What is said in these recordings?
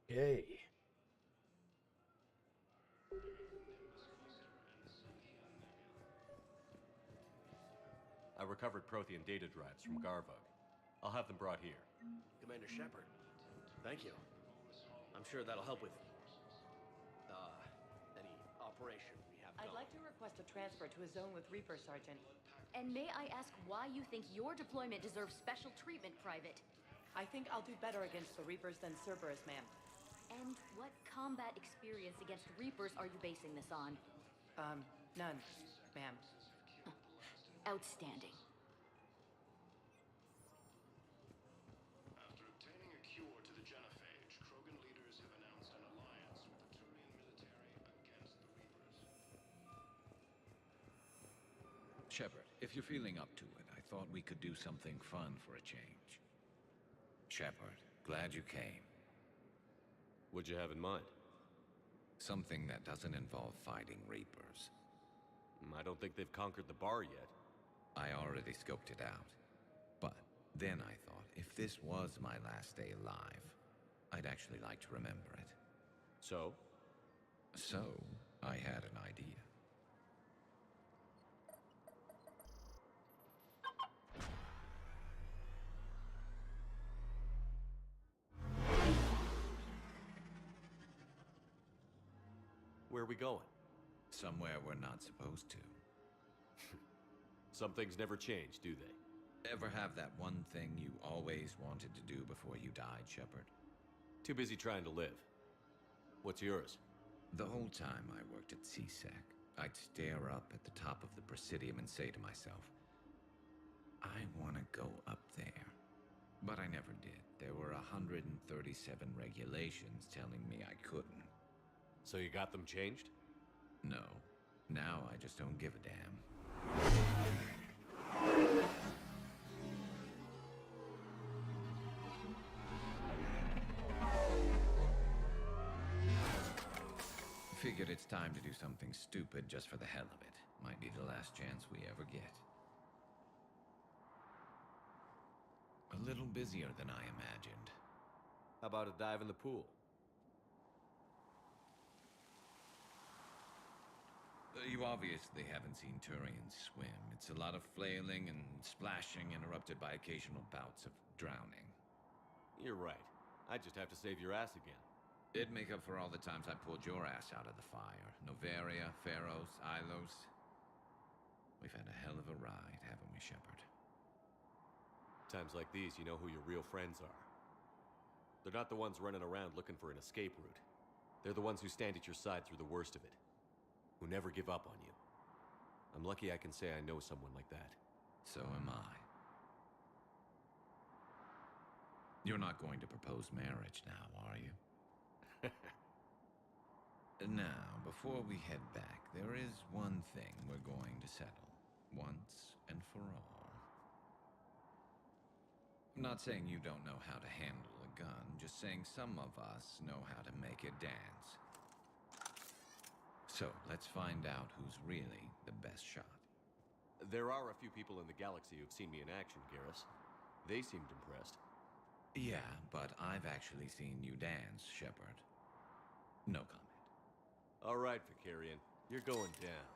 Yay. I recovered Prothean data drives from Garvug. I'll have them brought here. Commander Shepard, thank you. I'm sure that'll help with, any operation we have going. I'd like to request a transfer to a zone with Reaper, Sergeant. And may I ask why you think your deployment deserves special treatment, Private? I think I'll do better against the Reapers than Cerberus, ma'am. And what combat experience against Reapers are you basing this on? None, ma'am. Outstanding. After obtaining a cure to the genophage, Krogan leaders have announced an alliance with the Turian military against the Reapers. Shepard, if you're feeling up to it, I thought we could do something fun for a change. Shepard, glad you came. What'd you have in mind? Something that doesn't involve fighting Reapers. I don't think they've conquered the bar yet. I already scoped it out. But then I thought, if this was my last day alive, I'd actually like to remember it. So? So, I had an idea. Where are we going? Somewhere we're not supposed to. Some things never change, do they? Ever have that one thing you always wanted to do before you died, Shepard? Too busy trying to live. What's yours? The whole time I worked at CSEC, I'd stare up at the top of the Presidium and say to myself, I want to go up there. But I never did. There were 137 regulations telling me I couldn't. So you got them changed? No. Now I just don't give a damn. Figured it's time to do something stupid just for the hell of it. Might be the last chance we ever get. A little busier than I imagined. How about a dive in the pool? You obviously haven't seen Turians swim. It's a lot of flailing and splashing, interrupted by occasional bouts of drowning. You're right. I just have to save your ass again. It'd make up for all the times I pulled your ass out of the fire. Noveria, Pharos, Ilos. We've had a hell of a ride, haven't we, Shepard? Times like these, you know who your real friends are. They're not the ones running around looking for an escape route. They're the ones who stand at your side through the worst of it. Who never give up on you. I'm lucky I can say I know someone like that. So am I. You're not going to propose marriage now, are you? Now, before we head back, there is one thing we're going to settle. Once and for all. I'm not saying you don't know how to handle a gun, just saying some of us know how to make it dance. So, let's find out who's really the best shot. There are a few people in the galaxy who've seen me in action, Garrus. They seemed impressed. Yeah, but I've actually seen you dance, Shepard. No comment. All right, Vicarian. You're going down.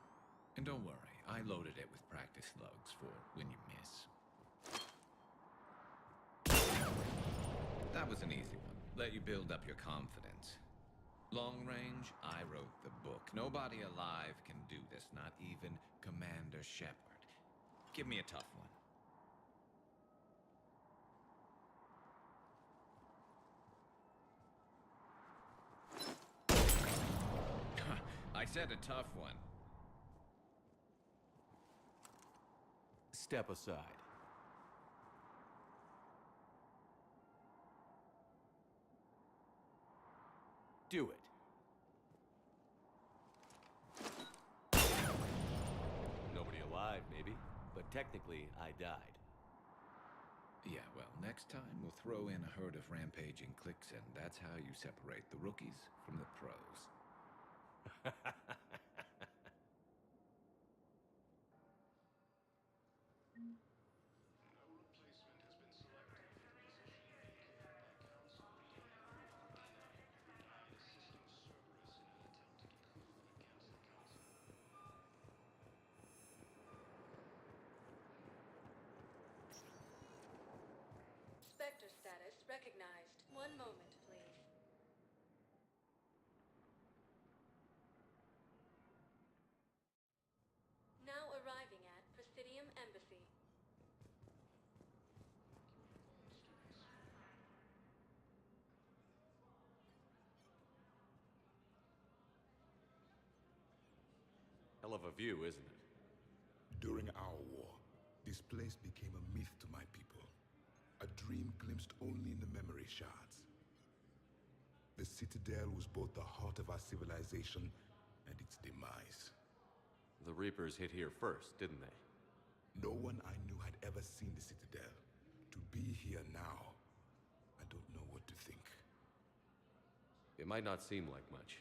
And don't worry, I loaded it with practice slugs for when you miss. That was an easy one. Let you build up your confidence. Long range, I wrote the book. Nobody alive can do this, not even Commander Shepard. Give me a tough one. I said a tough one. Step aside. Do it. Nobody alive, maybe, but technically, I died. Yeah, well, next time we'll throw in a herd of rampaging cliques, and that's how you separate the rookies from the pros. Spectre status recognized. One moment, please. Now arriving at Presidium Embassy. Hell of a view, isn't it? During our war, this place became a myth to my people. A dream glimpsed only in the memory shards. The Citadel was both the heart of our civilization and its demise. The Reapers hit here first, didn't they? No one I knew had ever seen the Citadel. To be here now, I don't know what to think. It might not seem like much,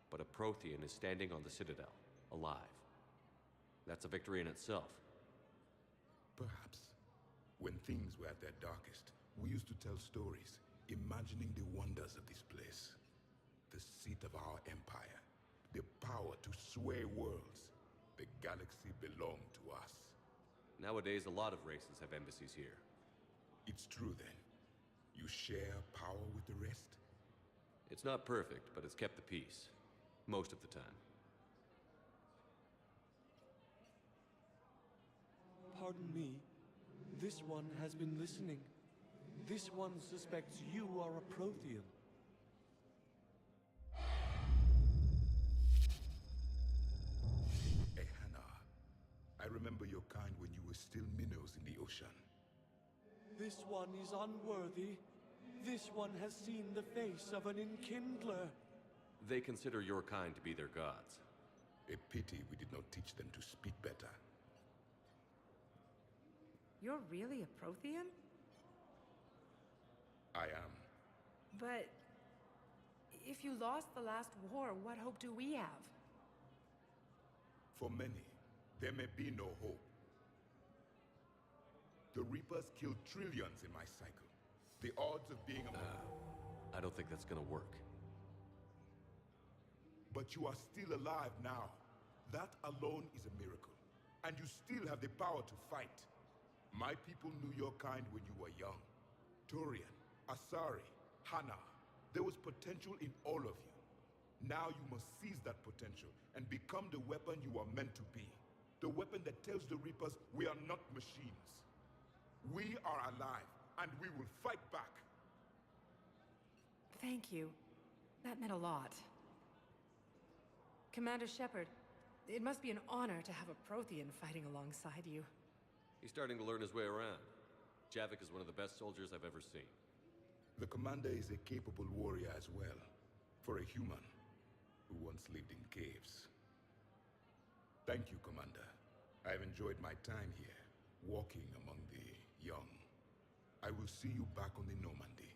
but a Prothean is standing on the Citadel, alive. That's a victory in itself. Perhaps. When things were at their darkest, we used to tell stories, imagining the wonders of this place. The seat of our empire, the power to sway worlds. The galaxy belonged to us. Nowadays, a lot of races have embassies here. It's true then. You share power with the rest? It's not perfect, but it's kept the peace. Most of the time. Pardon me. This one has been listening. This one suspects you are a Prothean. Ehana, I remember your kind when you were still minnows in the ocean. This one is unworthy. This one has seen the face of an enkindler. They consider your kind to be their gods. A pity we did not teach them to speak better. You're really a Prothean? I am. But if you lost the last war, what hope do we have? For many, there may be no hope. The Reapers killed trillions in my cycle. The odds of being among... I don't think that's gonna work. But you are still alive now. That alone is a miracle. And you still have the power to fight. My people knew your kind when you were young. Turian, Asari, Hana. There was potential in all of you. Now you must seize that potential and become the weapon you are meant to be. The weapon that tells the Reapers we are not machines. We are alive, and we will fight back. Thank you. That meant a lot. Commander Shepard, it must be an honor to have a Prothean fighting alongside you. He's starting to learn his way around. Javik is one of the best soldiers I've ever seen. The commander is a capable warrior as well, for a human who once lived in caves. Thank you, Commander. I've enjoyed my time here, walking among the young. I will see you back on the Normandy.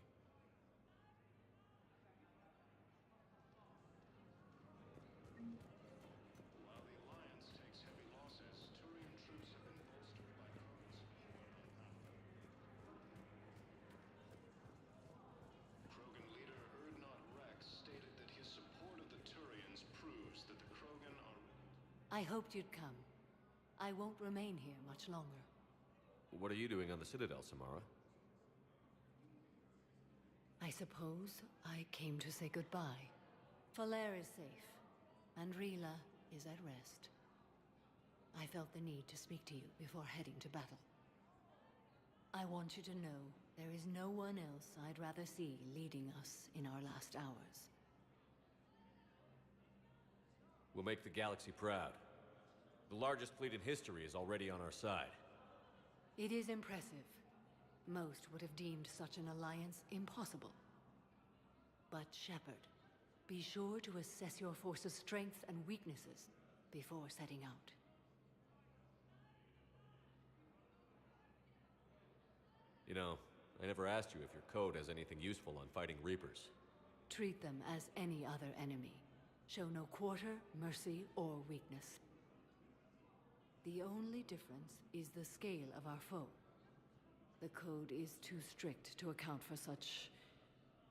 While the Alliance takes heavy losses, Turian troops have been bolstered by Krogan's support on Palaven. Krogan leader Urdnot Rex stated that his support of the Turians proves that the Krogan are... I hoped you'd come. I won't remain here much longer. What are you doing on the Citadel, Samara? I suppose I came to say goodbye. Falair is safe, and Rila is at rest. I felt the need to speak to you before heading to battle. I want you to know there is no one else I'd rather see leading us in our last hours. We'll make the galaxy proud. The largest fleet in history is already on our side. It is impressive. Most would have deemed such an alliance impossible. But Shepard, be sure to assess your force's strengths and weaknesses before setting out. You know, I never asked you if your code has anything useful on fighting Reapers. Treat them as any other enemy. Show no quarter, mercy, or weakness. The only difference is the scale of our foe. The code is too strict to account for such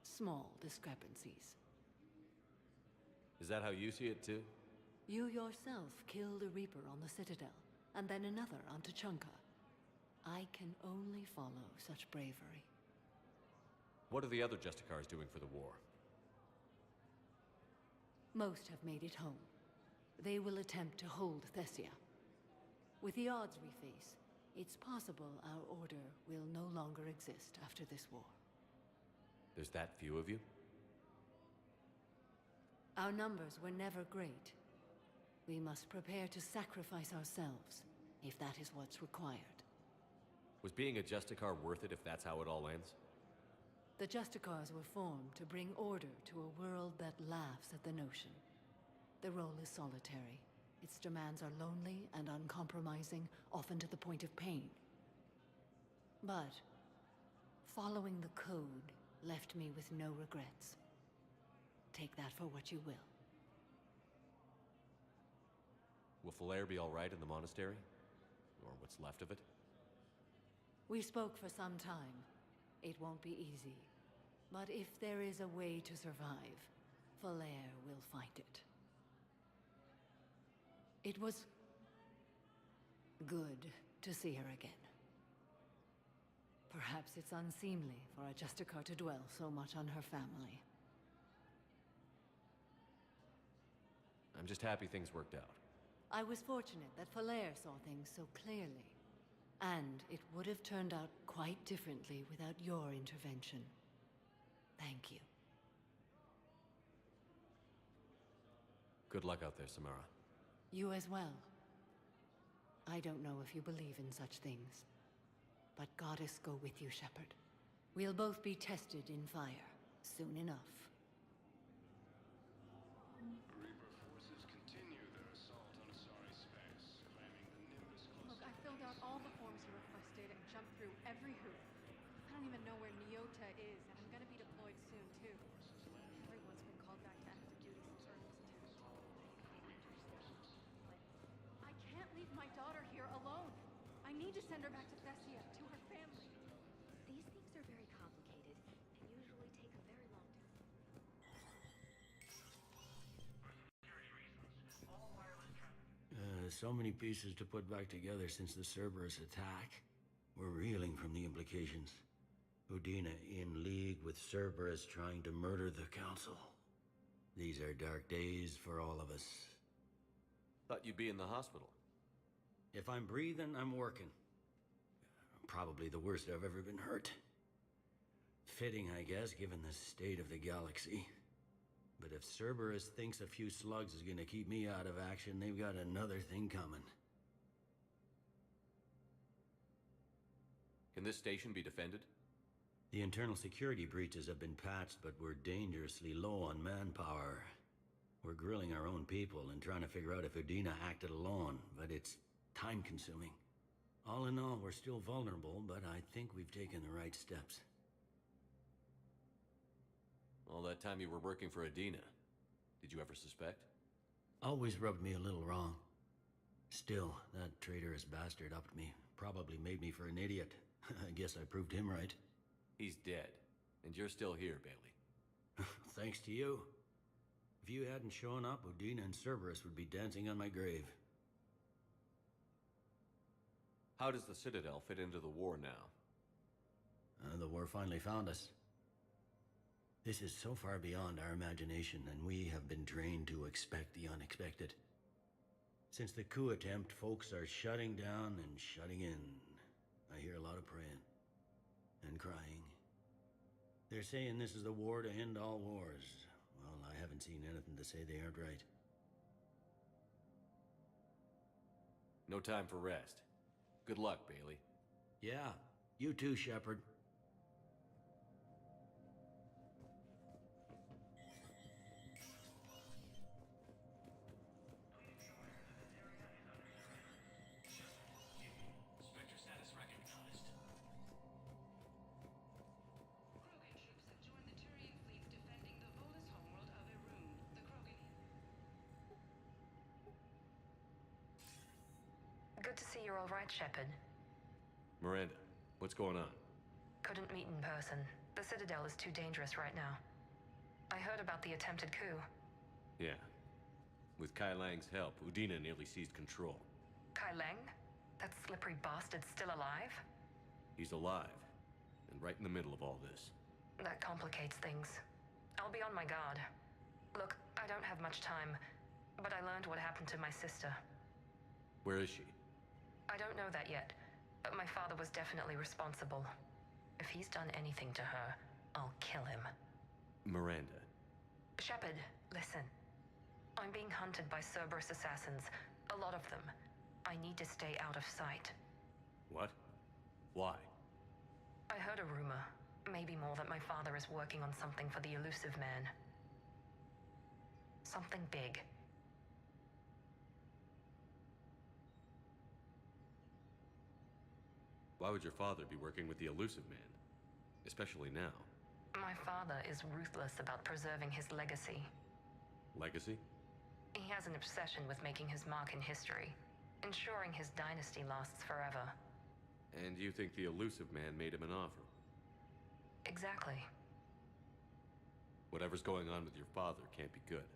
small discrepancies. Is that how you see it too? You yourself killed a Reaper on the Citadel, and then another on Tuchanka. I can only follow such bravery. What are the other Justicars doing for the war? Most have made it home. They will attempt to hold Thessia. With the odds we face, it's possible our order will no longer exist after this war. There's that few of you? Our numbers were never great. We must prepare to sacrifice ourselves, if that is what's required. Was being a Justicar worth it if that's how it all ends? The Justicars were formed to bring order to a world that laughs at the notion. The role is solitary. Its demands are lonely and uncompromising, often to the point of pain. But following the code left me with no regrets. Take that for what you will. Will Falair be all right in the monastery? Or what's left of it? We spoke for some time. It won't be easy. But if there is a way to survive, Falair will find it. It was good to see her again. Perhaps it's unseemly for a Justicar to dwell so much on her family. I'm just happy things worked out. I was fortunate that Falair saw things so clearly. And it would have turned out quite differently without your intervention. Thank you. Good luck out there, Samara. You as well. I don't know if you believe in such things, but Goddess go with you, Shepard. We'll both be tested in fire, soon enough. Reaper forces continue their assault on Asari space, claiming the Nimbus cluster. Look, I filled out all the forms you requested and jumped through every hoop. I don't even know where Nyota is, and I'm gonna be deployed soon, too. Everyone's been called back to active duty since Earth's attack. I can't leave my daughter here alone. I need to send her back to Thessia, to her are very complicated and usually take a very long time. So many pieces to put back together since the Cerberus attack. We're reeling from the implications. Udina in league with Cerberus trying to murder the Council. These are dark days for all of us. Thought you'd be in the hospital. If I'm breathing, I'm working. Probably the worst I've ever been hurt. Fitting, I guess, given the state of the galaxy. But if Cerberus thinks a few slugs is gonna keep me out of action, they've got another thing coming. Can this station be defended? The internal security breaches have been patched, but we're dangerously low on manpower. We're grilling our own people and trying to figure out if Udina acted alone, but it's time-consuming. All in all, we're still vulnerable, but I think we've taken the right steps. All that time you were working for Udina, did you ever suspect? Always rubbed me a little wrong. Still, that traitorous bastard upped me. Probably made me for an idiot. I guess I proved him right. He's dead, and you're still here, Bailey. Thanks to you. If you hadn't shown up, Udina and Cerberus would be dancing on my grave. How does the Citadel fit into the war now? The war finally found us. This is so far beyond our imagination, and we have been trained to expect the unexpected. Since the coup attempt, folks are shutting down and shutting in. I hear a lot of praying. And crying. They're saying this is the war to end all wars. Well, I haven't seen anything to say they aren't right. No time for rest. Good luck, Bailey. Yeah, you too, Shepard. Good to see you're all right, Shepard. Miranda, what's going on? Couldn't meet in person. The Citadel is too dangerous right now. I heard about the attempted coup. Yeah. With Kai Lang's help, Udina nearly seized control. Kai Lang? That slippery bastard's still alive? He's alive, and right in the middle of all this. That complicates things. I'll be on my guard. Look, I don't have much time, but I learned what happened to my sister. Where is she? I don't know that yet, but my father was definitely responsible. If he's done anything to her, I'll kill him. Miranda. Shepard, listen. I'm being hunted by Cerberus assassins. A lot of them. I need to stay out of sight. What? Why? I heard a rumor, maybe more, that my father is working on something for the Elusive Man. Something big. Why would your father be working with the Elusive Man? Especially now. My father is ruthless about preserving his legacy. Legacy? He has an obsession with making his mark in history, ensuring his dynasty lasts forever. And you think the Elusive Man made him an offer? Exactly. Whatever's going on with your father can't be good.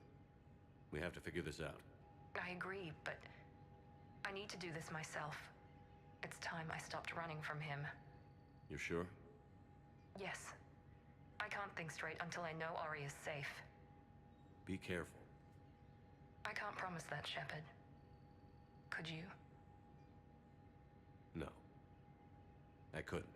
We have to figure this out. I agree, but I need to do this myself. It's time I stopped running from him. You're sure? Yes. I can't think straight until I know Ori is safe. Be careful. I can't promise that, Shepard. Could you? No. I couldn't.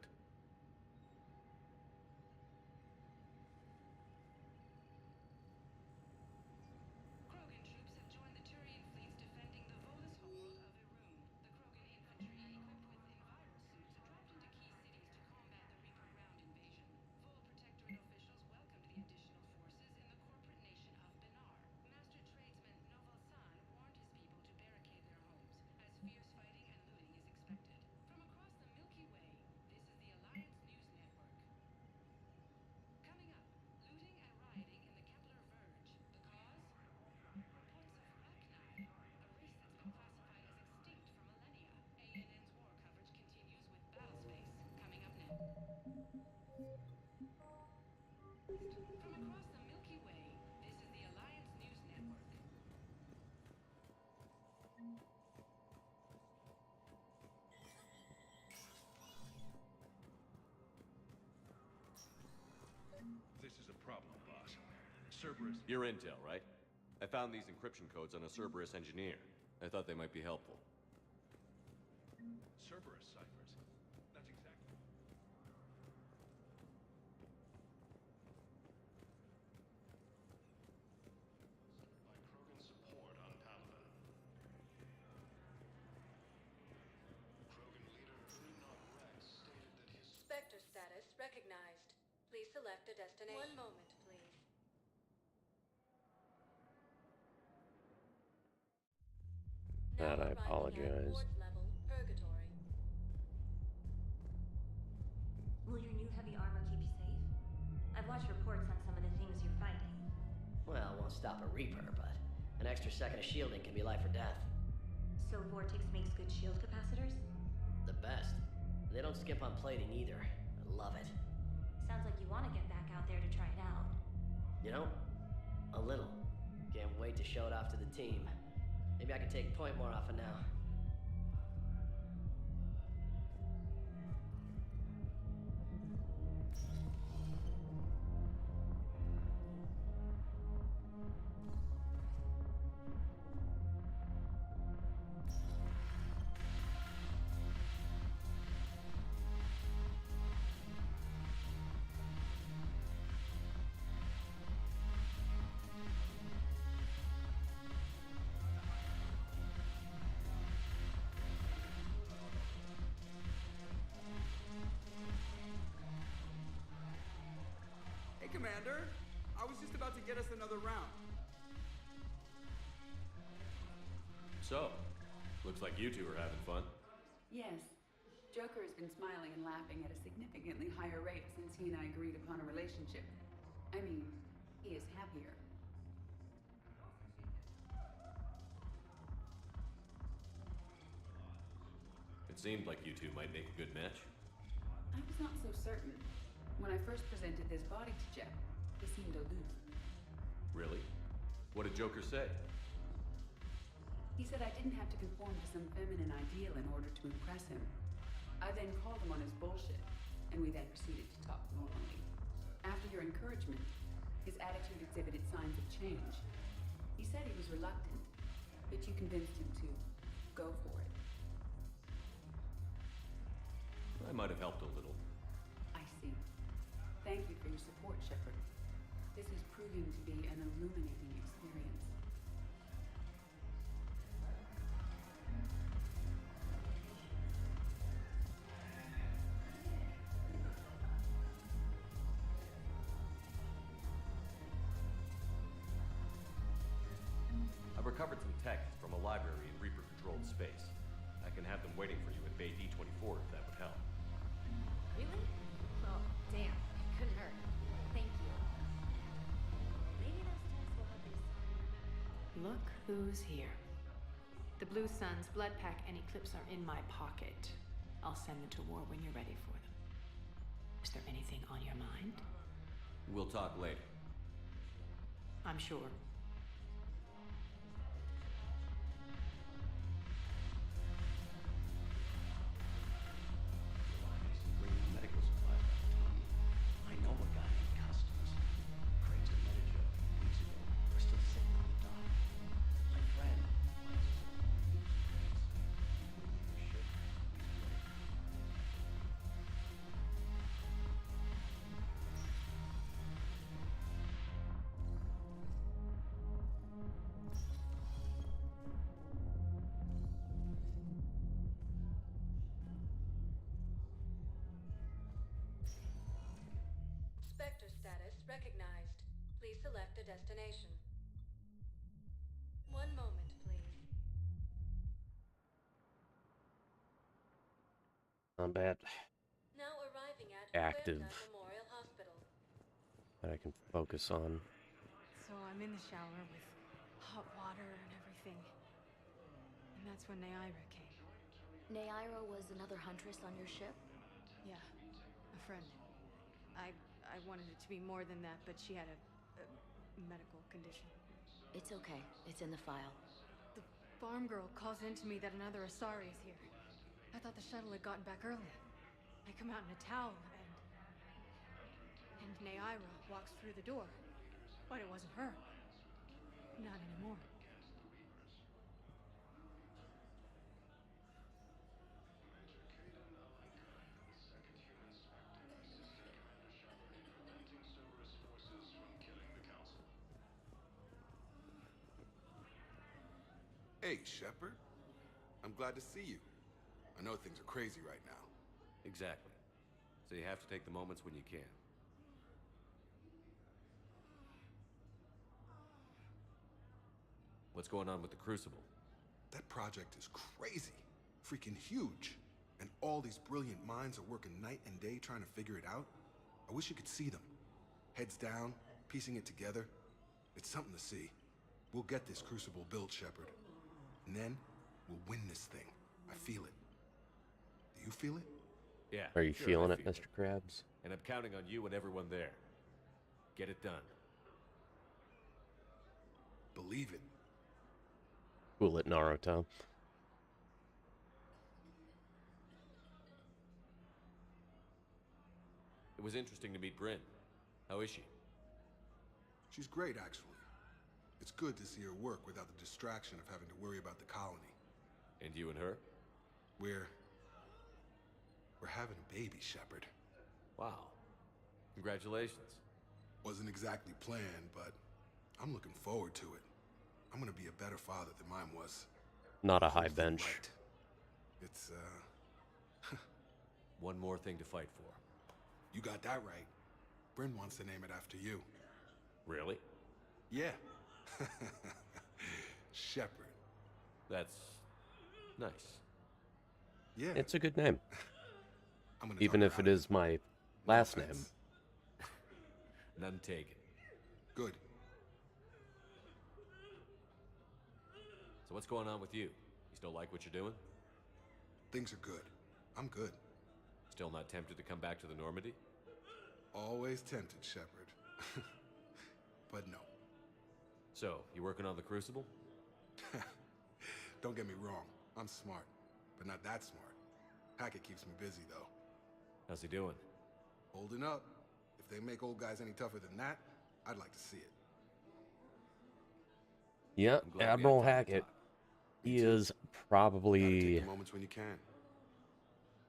this is a problem, boss. Cerberus... Your intel, right? I found these encryption codes on a Cerberus engineer. I thought they might be helpful. Cerberus ciphers. That's exactly... By Krogan support on Palaven. Krogan leader Urdnot Rex stated that his... Spectre status recognized. Please select a destination. One moment, please. That I Now arriving at apologize. Ward level, Purgatory. Will your new heavy armor keep you safe? I've watched reports on some of the things you're fighting. Well, it won't stop a Reaper, but an extra second of shielding can be life or death. So Vortex makes good shield capacitors? The best. They don't skip on plating either. I love it. Sounds like you want to get back out there to try it out. You know? A little. Can't wait to show it off to the team. Maybe I can take point more often now. Hey, Commander. I was just about to get us another round. So, looks like you two are having fun. Yes. Joker has been smiling and laughing at a significantly higher rate since he and I agreed upon a relationship. I mean, he is happier. It seemed like you two might make a good match. I was not so certain. When I first presented this body to Jeff, he seemed aloof. Really? What did Joker say? He said I didn't have to conform to some feminine ideal in order to impress him. I then called him on his bullshit, and we then proceeded to talk normally. After your encouragement, his attitude exhibited signs of change. He said he was reluctant, but you convinced him to go for it. I might have helped a little. I see. Thank you for your support, Shepard. This is proving to be an illuminating experience. I've recovered some tech from a library in Reaper-controlled space. I can have them waiting for you at Bay D-24 if that would help. Really? Oh, damn. It couldn't hurt. Thank you. Maybe those tests will help you. Look who's here. The Blue Suns, Blood Pack, and Eclipse are in my pocket. I'll send them to war when you're ready for them. Is there anything on your mind? We'll talk later. I'm sure. Bringing medical supplies back to Tali. I know a guy in customs. Crates of Medijo weeks ago are still sitting on the dock. My friend wants some used crates. Your ship is ready. Spectre status recognized. Please select a destination. One moment, please. Combat Now arriving at active Huerta Memorial Hospital. that I can focus on. So I'm in the shower with hot water and everything. And that's when Neaira came. Neaira was another huntress on your ship? Yeah, a friend. I wanted it to be more than that, but she had a medical condition. It's okay. It's in the file. The farm girl calls in to me that another Asari is here. I thought the shuttle had gotten back early. I come out in a towel and... And Neaira walks through the door. But it wasn't her. Not anymore. Hey, Shepard. I'm glad to see you. I know things are crazy right now. Exactly. So you have to take the moments when you can. What's going on with the Crucible? That project is crazy. Freaking huge. And all these brilliant minds are working night and day trying to figure it out. I wish you could see them. Heads down, piecing it together. It's something to see. We'll get this Crucible built, Shepard. And then, we'll win this thing. I feel it. Do you feel it? Yeah. Are you sure, feeling I it, feel Mr. Krabs? And I'm counting on you and everyone there. Get it done. Believe it. Cool it, Naruto. It was interesting to meet Bryn. How is she? She's great, actually. It's good to see her work without the distraction of having to worry about the colony. And you and her? We're having a baby, Shepard. Wow. Congratulations. Wasn't exactly planned, but I'm looking forward to it. I'm gonna be a better father than mine was. Not a high bench. Right. It's, One more thing to fight for. You got that right. Bryn wants to name it after you. Really? Yeah. Shepard. That's nice. Yeah. It's a good name. I'm gonna Even talk if her it out is my last name. None taken. Good. So what's going on with you? You still like what you're doing? Things are good. I'm good. Still not tempted to come back to the Normandy? Always tempted, Shepard. But no. So, you working on the Crucible? Don't get me wrong. I'm smart, but not that smart. Hackett keeps me busy, though. How's he doing? Holding up. If they make old guys any tougher than that, I'd like to see it. Yep, Admiral Hackett. He is probably... Take moments when you can.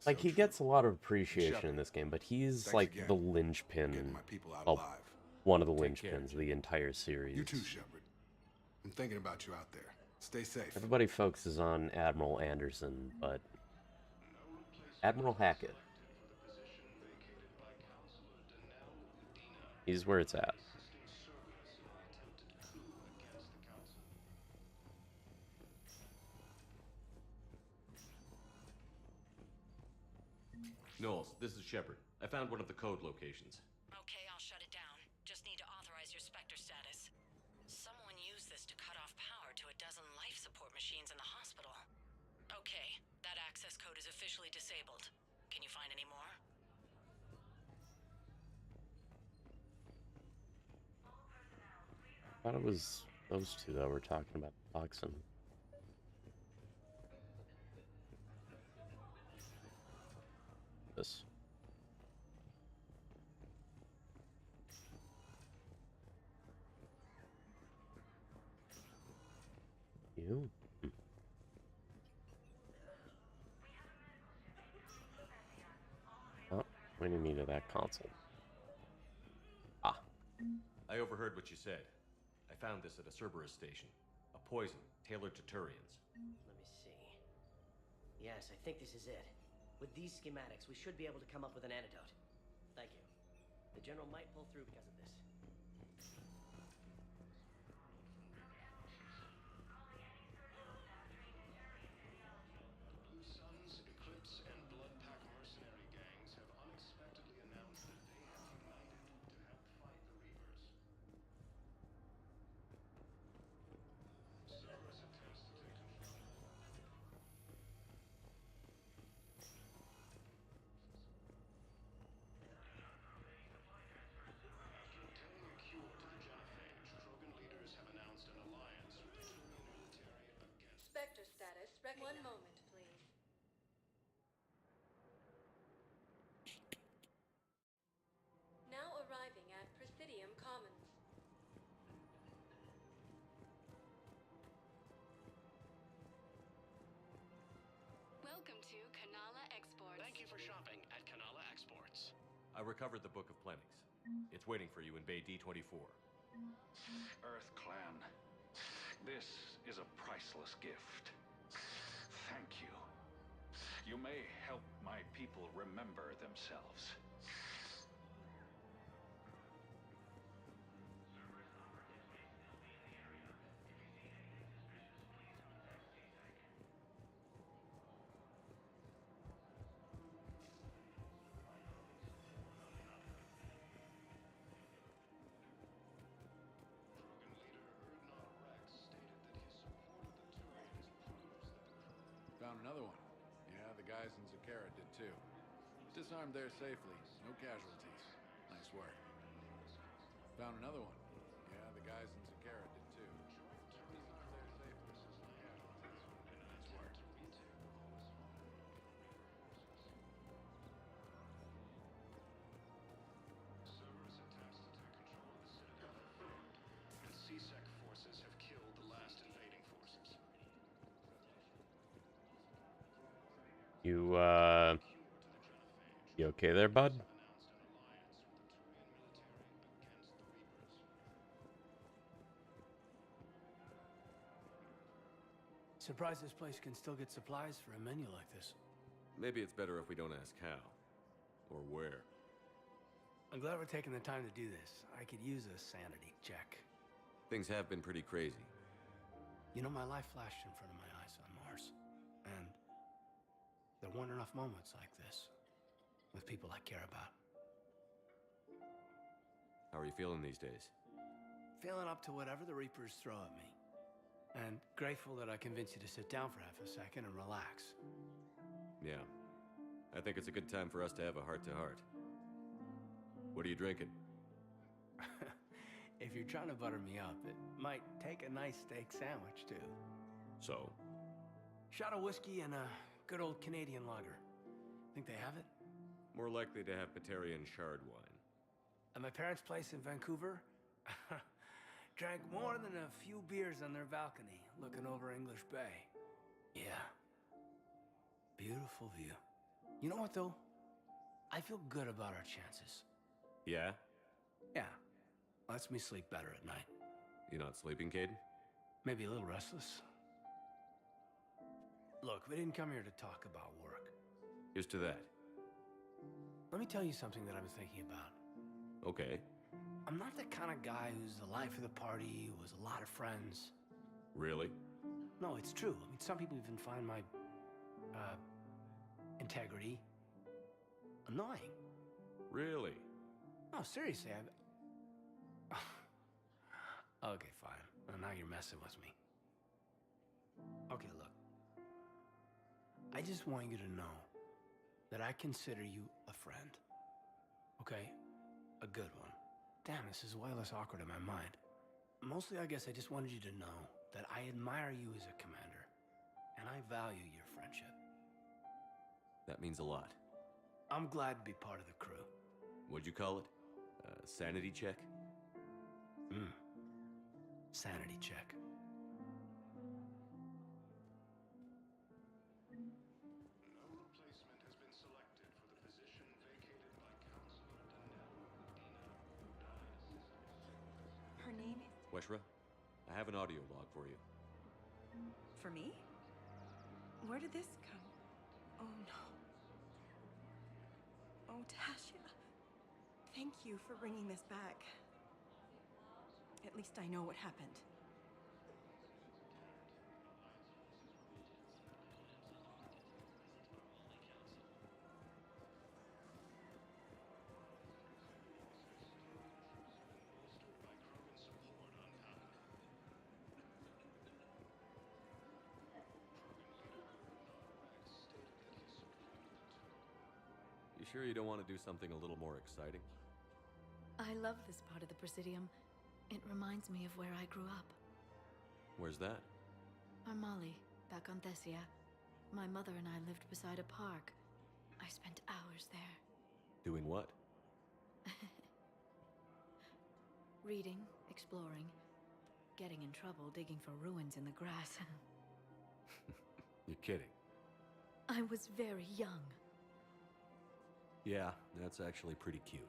Like, he gets a lot of appreciation in this game, but he's like the linchpin, well, one of the linchpins of the entire series. You too, Shepard. I'm thinking about you out there. Stay safe. Everybody focuses on Admiral Anderson, but Admiral Hackett, he's where it's at. Knowles, this is Shepard. I found one of the code locations. Okay, I'll shut it down. Just need to authorize your Spectre status. Someone used this to cut off power to a dozen life support machines in the hospital. Okay, that access code is officially disabled. Can you find any more? I thought it was those two that were talking about the toxin. This. You? Oh, pointing me to that console. Ah. I overheard what you said. I found this at a Cerberus station. A poison tailored to Turians. Let me see. Yes, I think this is it. With these schematics, we should be able to come up with an antidote. Thank you. The General might pull through because of this. Blue Suns, Eclipse, and Bloodpack mercenary gangs have unexpectedly announced that they have united to help fight the Reapers. Cerberus attempts to take control. After obtaining a cure to the genophage, Krogan leaders have announced an alliance with the Turian military against... Spectre status recognized. 1 moment, please. Now arriving I recovered the Book of Plenix. It's waiting for you in Bay D24. Earth Clan, this is a priceless gift. Thank you. You may help my people remember themselves. Found another one. Yeah, the guys in Zakara did too. Disarmed there safely. No casualties. Nice work. Found another one. Yeah, the guys in Zakara did too. Disarmed there safely. No casualties. Nice work. Cerberus attempts to take control of the Citadel, and CSEC forces have killed the last invading forces. You okay there, bud? Surprised this place can still get supplies for a menu like this. Maybe it's better if we don't ask how. Or where. I'm glad we're taking the time to do this. I could use a sanity check. Things have been pretty crazy. You know, my life flashed in front of my eyes on Mars. And there weren't enough moments like this with people I care about. How are you feeling these days? Feeling up to whatever the Reapers throw at me. And grateful that I convinced you to sit down for half a second and relax. Yeah. I think it's a good time for us to have a heart-to-heart. What are you drinking? If you're trying to butter me up, it might take a nice steak sandwich, too. So? Shot of whiskey and a good old Canadian lager. Think they have it? More likely to have Batarian shard wine. At my parents' place in Vancouver, drank more than a few beers on their balcony, looking over English Bay. Yeah. Beautiful view. You know what, though? I feel good about our chances. Yeah? Yeah. Lets me sleep better at night. You not sleeping, Caden? Maybe a little restless. Look, we didn't come here to talk about work. Here's to that. Let me tell you something that I've been thinking about. Okay. I'm not the kind of guy who's the life of the party, who has a lot of friends. Really? No, it's true. I mean, some people even find my, integrity annoying. Really? No, seriously, Okay, fine. Well, now you're messing with me. Okay, look. I just want you to know that I consider you a friend. Okay? A good one. Damn, this is way less awkward in my mind. Mostly, I guess I just wanted you to know that I admire you as a commander, and I value your friendship. That means a lot. I'm glad to be part of the crew. What'd you call it? Sanity check? Sanity check. No replacement has been selected for the position vacated by Counselor Danelle. Her name is... Weshra, I have an audio log for you. For me? Where did this come? Oh no. Oh, Tasha. Thank you for bringing this back. At least I know what happened. You sure you don't want to do something a little more exciting? I love this part of the Presidium. It reminds me of where I grew up. Where's that? Armali, back on Thessia. My mother and I lived beside a park. I spent hours there. Doing what? Reading, exploring, getting in trouble digging for ruins in the grass. You're kidding. I was very young. Yeah, that's actually pretty cute.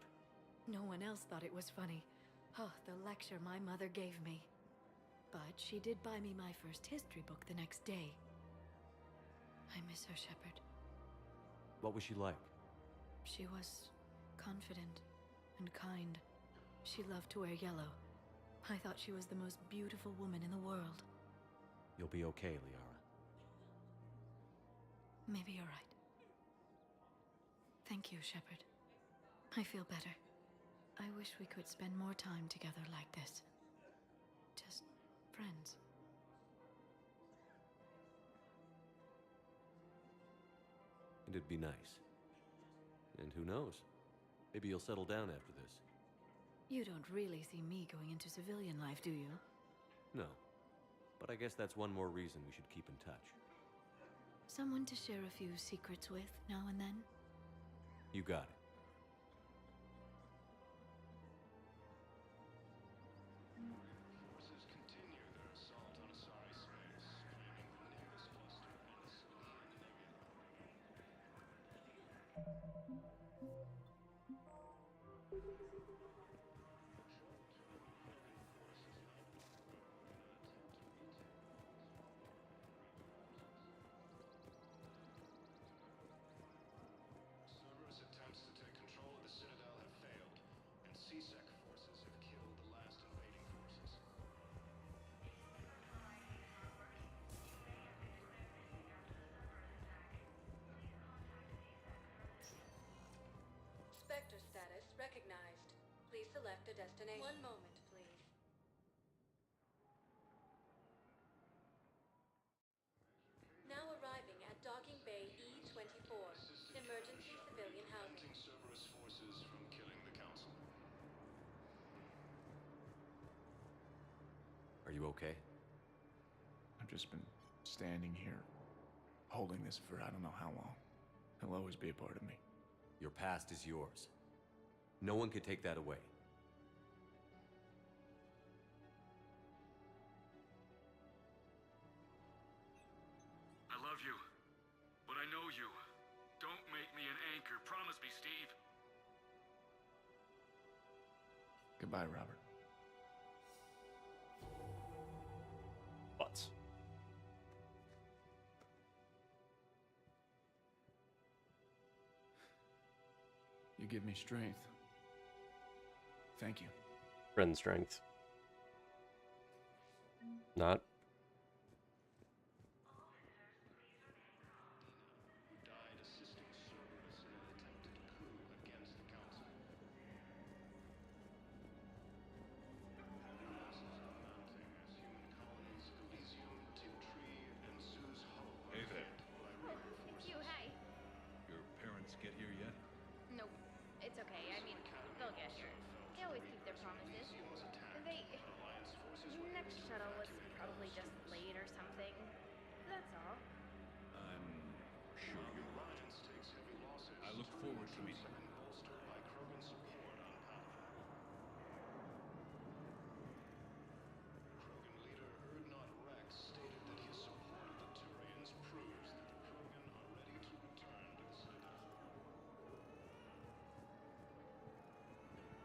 No one else thought it was funny. Oh, the lecture my mother gave me. But she did buy me my first history book the next day. I miss her, Shepard. What was she like? She was confident and kind. She loved to wear yellow. I thought she was the most beautiful woman in the world. You'll be okay, Liara. Maybe you're right. Thank you, Shepard. I feel better. I wish we could spend more time together like this. Just friends. And it'd be nice. And who knows? Maybe you'll settle down after this. You don't really see me going into civilian life, do you? No. But I guess that's one more reason we should keep in touch. Someone to share a few secrets with now and then? You got it. Forces continue their assault on Asari space, claiming the Nimbus cluster and Selene Cerberus attempts to take control of the Citadel have failed, and C-Sec forces have killed the last invading forces. Spectre status recognized. Please select a destination. One moment, please. Now arriving at Docking Bay E-24. Emergency civilian housing. Preventing Cerberus forces from killing the Council. Are you okay? I've just been standing here, holding this for I don't know how long. He'll always be a part of me. Your past is yours. No one can take that away. I love you, but I know you. Don't make me an anchor. Promise me, Steve. Goodbye, Robert. But you give me strength. Thank you. friend strength. Not. Died assisting Cerberus in an attempted coup against the Council. Heavy losses are mounting as human colonies Elysium, Tiptree, and Zeus Hull are Hey there. hit by Reaper forces. You, hi. Your parents get here yet? Nope. It's okay. I mean, they'll get here. They always keep their promises. They... Next shuttle was probably just late or something. That's all. I'm sure you're right. Alliance takes heavy losses. I look forward to meeting you. And bolstered by Krogan support on Palaven. Krogan leader Urdnot Rex stated that his support of the Turians proves that the Krogan are ready to return to the Citadel.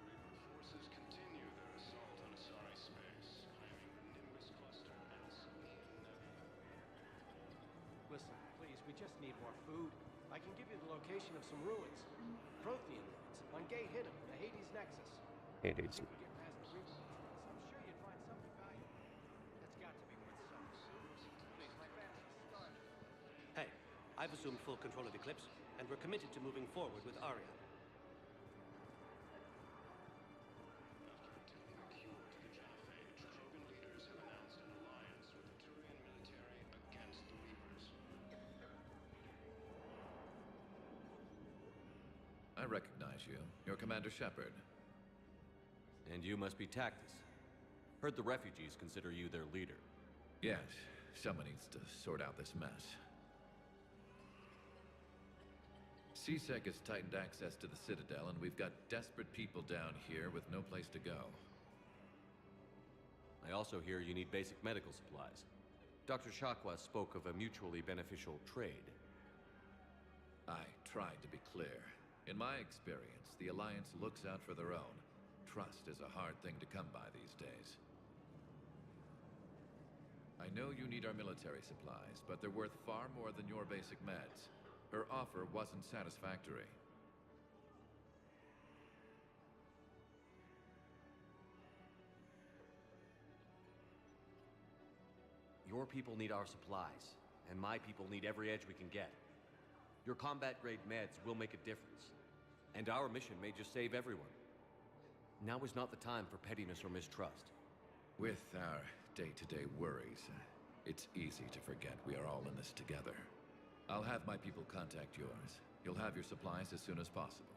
Reaper forces continue their assault on Asari space, claiming the Nimbus cluster and Selene Nebula. Listen, please, we just need more food. I can give you the location of some ruins. Prothean ruins on Gay Hidden, the Hades Nexus. Hades. If we get past the Reaper defense, I'm sure you'd find something valuable. That's got to be worth something. Please, my family's starving. Hey, I've assumed full control of Eclipse, and we're committed to moving forward with Arya. After attempting a cure to the genophage, Krogan leaders have announced an alliance with the Turian military against the Reapers. I recognize you. You're Commander Shepard. And you must be Tactus. Heard the refugees consider you their leader. Yes, someone needs to sort out this mess. C-Sec has tightened access to the Citadel, and we've got desperate people down here with no place to go. I also hear you need basic medical supplies. Dr. Shakwa spoke of a mutually beneficial trade. I tried to be clear. In my experience, the Alliance looks out for their own. Trust is a hard thing to come by these days. I know you need our military supplies, but they're worth far more than your basic meds. Her offer wasn't satisfactory. Your people need our supplies, and my people need every edge we can get. Your combat-grade meds will make a difference, and our mission may just save everyone. Now is not the time for pettiness or mistrust. With our day-to-day worries, it's easy to forget we are all in this together. I'll have my people contact yours. You'll have your supplies as soon as possible.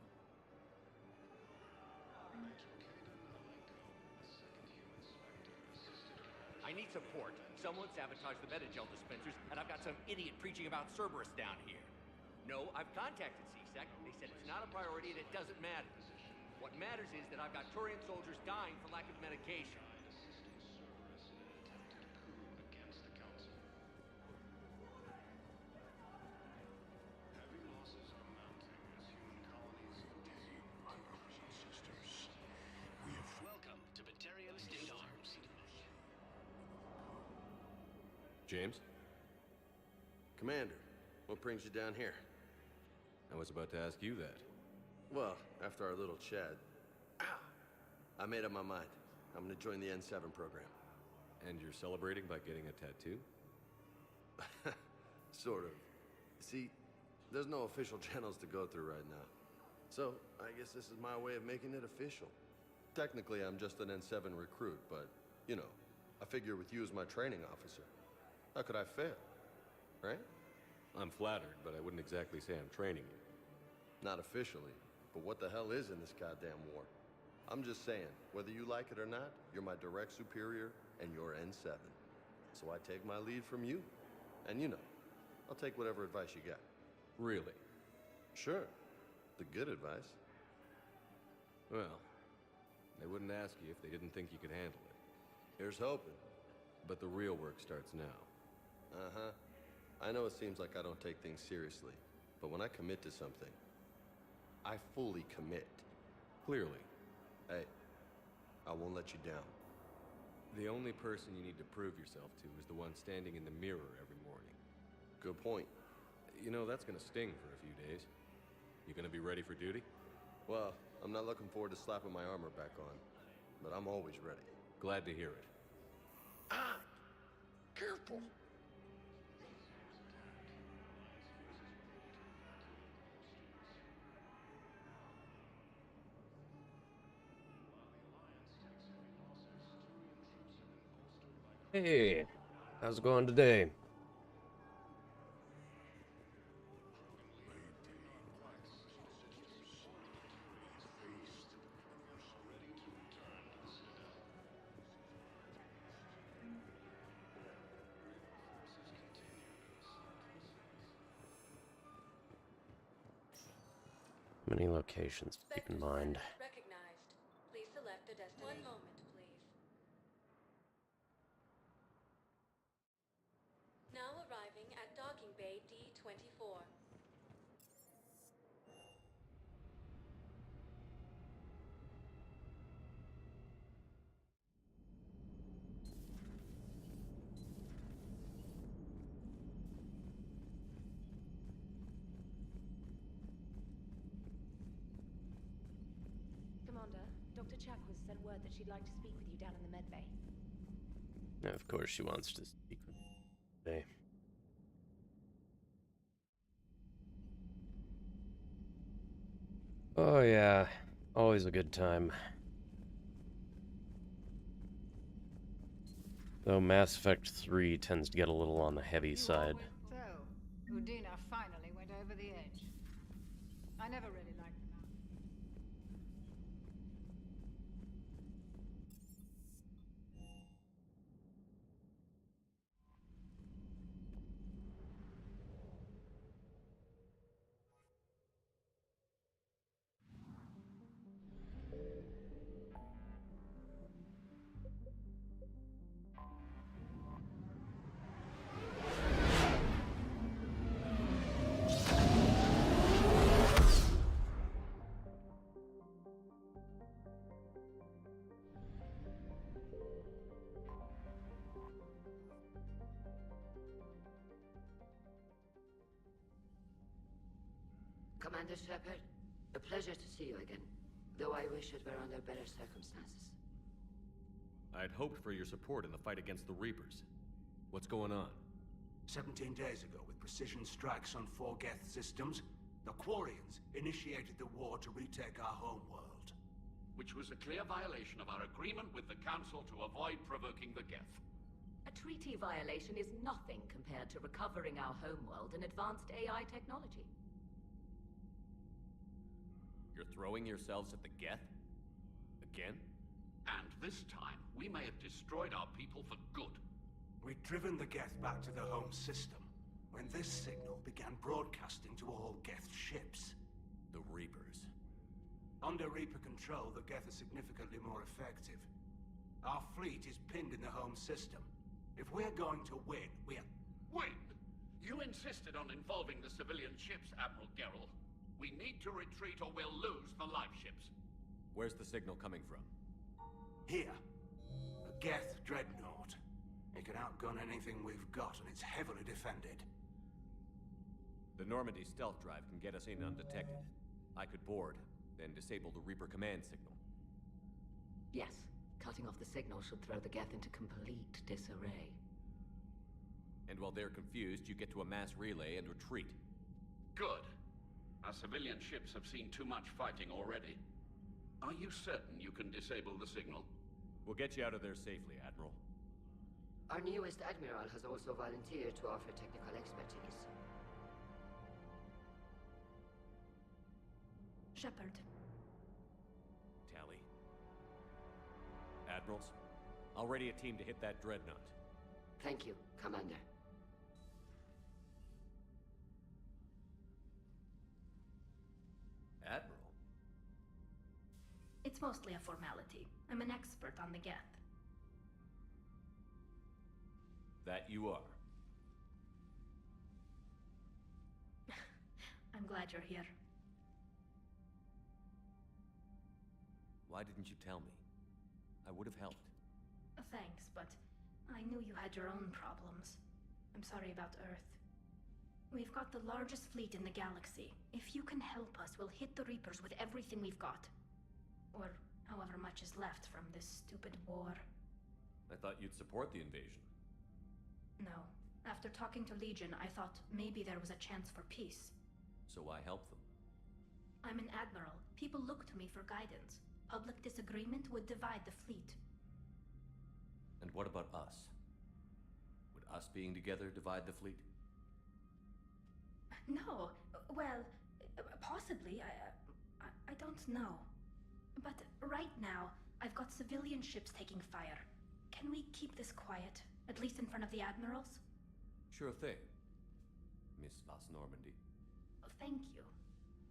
I need support. Someone sabotaged the Metagel dispensers, and I've got some idiot preaching about Cerberus down here. No, I've contacted CSEC. They said it's not a priority and it doesn't matter. What matters is that I've got Turian soldiers dying for lack of medication. Welcome to Batarian State Arms. James? Commander, what brings you down here? I was about to ask you that. Well, after our little chat, I made up my mind. I'm gonna join the N7 program. And you're celebrating by getting a tattoo? Sort of. See, there's no official channels to go through right now. So, I guess this is my way of making it official. Technically, I'm just an N7 recruit, but, you know, I figure with you as my training officer, how could I fail? Right? I'm flattered, but I wouldn't exactly say I'm training you. Not officially, but what the hell is in this goddamn war? I'm just saying, whether you like it or not, you're my direct superior, and you're N7. So I take my lead from you. And you know, I'll take whatever advice you got. Really? Sure. The good advice. Well, they wouldn't ask you if they didn't think you could handle it. Here's hoping. But the real work starts now. Uh-huh. I know it seems like I don't take things seriously, but when I commit to something, I fully commit. Clearly. Hey, I won't let you down. The only person you need to prove yourself to is the one standing in the mirror every morning. Good point. You know, that's gonna sting for a few days. You gonna be ready for duty? Well, I'm not looking forward to slapping my armor back on, but I'm always ready. Glad to hear it. Ah! Careful! Hey, how's it going today? Many locations to keep in mind. Recognized. Please select a destination. One moment, please. Now arriving at docking bay D-24. Commander, Dr. Chakwas sent word that she'd like to speak with you down in the med bay. Now, of course, she wants to speak with me today. Oh, yeah. Always a good time. Though Mass Effect 3 tends to get a little on the heavy side. So, Udina finally went over the edge. I never really liked the mountain. Commander Shepard, a pleasure to see you again, though I wish it were under better circumstances. I'd hoped for your support in the fight against the Reapers. What's going on? 17 days ago, with precision strikes on 4 Geth systems, the Quarians initiated the war to retake our homeworld. Which was a clear violation of our agreement with the Council to avoid provoking the Geth. A treaty violation is nothing compared to recovering our homeworld and advanced AI technology. You're throwing yourselves at the Geth? Again? And this time, we may have destroyed our people for good. We'd driven the Geth back to the home system, when this signal began broadcasting to all Geth ships. The Reapers. Under Reaper control, the Geth are significantly more effective. Our fleet is pinned in the home system. If we're going to win, we're... Win? You insisted on involving the civilian ships, Admiral Gerrel. We need to retreat or we'll lose the live ships. Where's the signal coming from? Here. A Geth dreadnought. It can outgun anything we've got, and it's heavily defended. The Normandy stealth drive can get us in undetected. I could board, then disable the Reaper command signal. Yes, cutting off the signal should throw the Geth into complete disarray. And while they're confused, you get to a mass relay and retreat. Good. Our civilian ships have seen too much fighting already. Are you certain you can disable the signal? We'll get you out of there safely, Admiral. Our newest Admiral has also volunteered to offer technical expertise. Shepard. Tali. Admirals, I'll ready a team to hit that dreadnought. Thank you, Commander. Admiral? It's mostly a formality. I'm an expert on the Geth. That you are. I'm glad you're here. Why didn't you tell me? I would have helped. Thanks, but I knew you had your own problems. I'm sorry about Earth. We've got the largest fleet in the galaxy. If you can help us, we'll hit the Reapers with everything we've got. Or however much is left from this stupid war. I thought you'd support the invasion. No. After talking to Legion, I thought maybe there was a chance for peace. So I helped them. I'm an admiral. People look to me for guidance. Public disagreement would divide the fleet. And what about us? Would us being together divide the fleet? No. Well, possibly. I don't know. But right now, I've got civilian ships taking fire. Can we keep this quiet? At least in front of the admirals? Sure thing, Miss Vas Normandy. Thank you.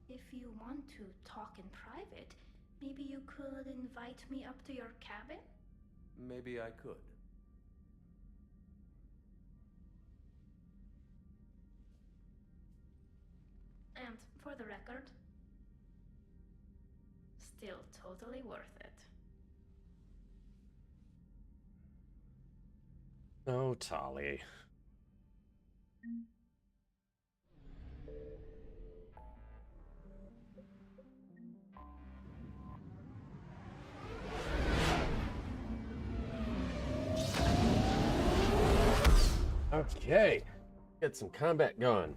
If you want to talk in private, maybe you could invite me up to your cabin? Maybe I could. And for the record, still totally worth it. Oh, Tali. Okay, get some combat going.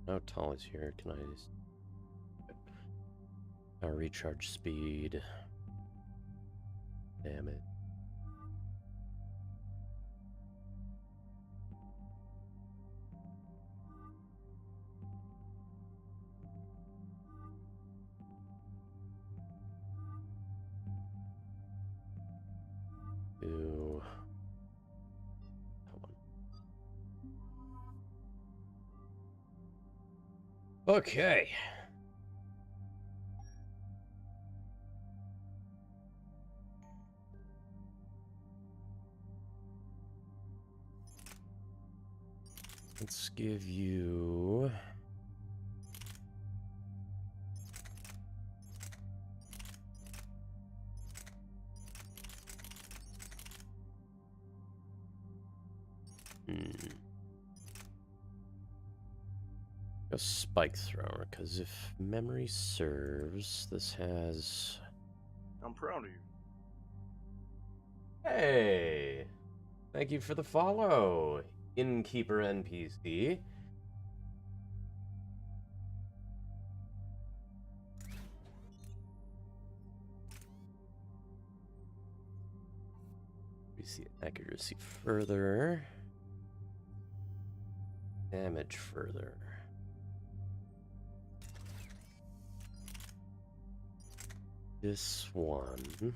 Oh, Tali's here. Can I just... recharge speed. Damn it. Ooh. That one. Okay. Let's give you... A spike thrower, because if memory serves, this has... I'm proud of you. Hey! Thank you for the follow, Innkeeper NPC. We see accuracy further. Damage further. This one...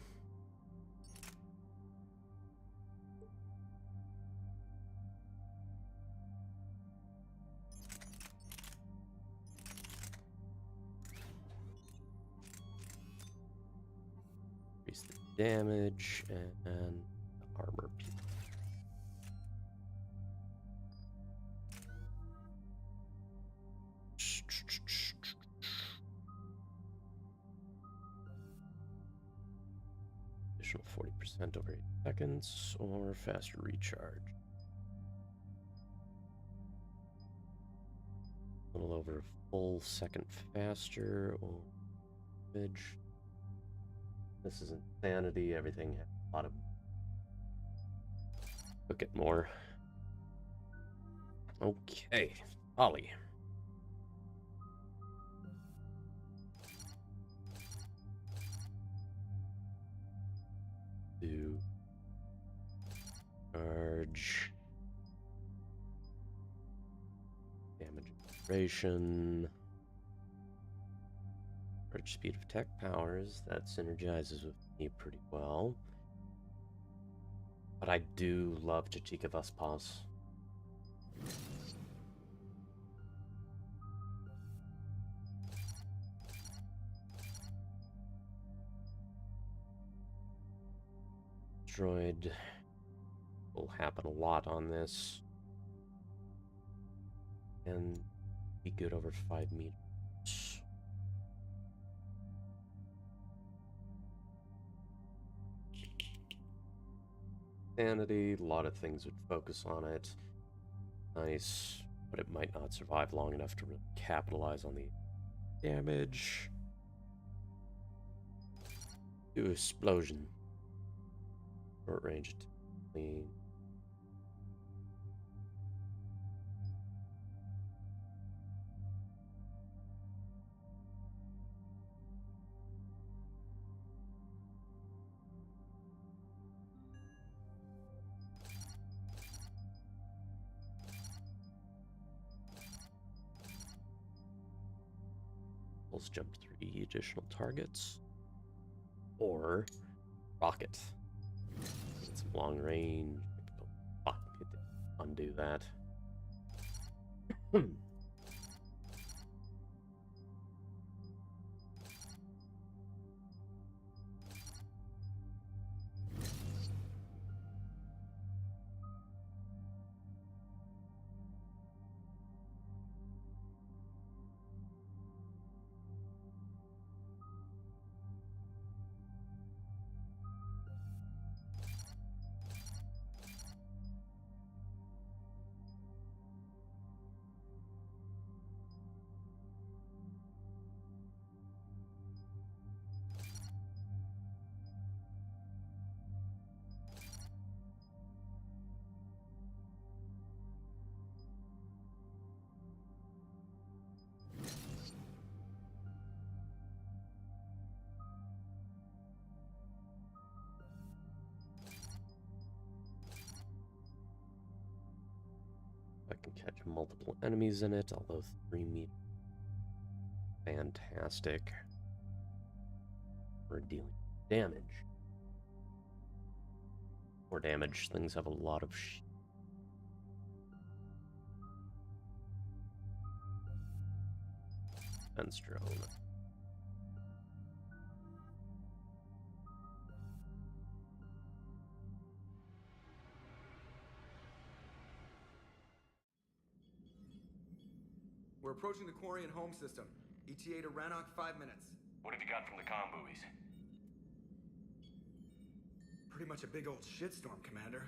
increase the damage and armor piece. Additional 40% over 8 seconds or faster recharge. A little over a full second faster or damage. This is insanity. Everything has a lot of... Look at more. Okay, Tali. Do charge damage duration. Charge speed of tech powers. That synergizes with me pretty well. But I do love Tuchanka Vespas. Droid will happen a lot on this. And be good over 5 meters. Sanity, a lot of things would focus on it. Nice, but it might not survive long enough to really capitalize on the damage. Do explosion. Short range clean. Let's jump 3 additional targets. Or rocket. Get some long range. Fuck, undo that. I can catch multiple enemies in it, although 3 meters. Fantastic. We're dealing damage. More damage. Things have a lot of defense drone. We're approaching the Quarian home system. ETA to Rannoch, 5 minutes. What have you got from the comm buoys? Pretty much a big old shitstorm, Commander.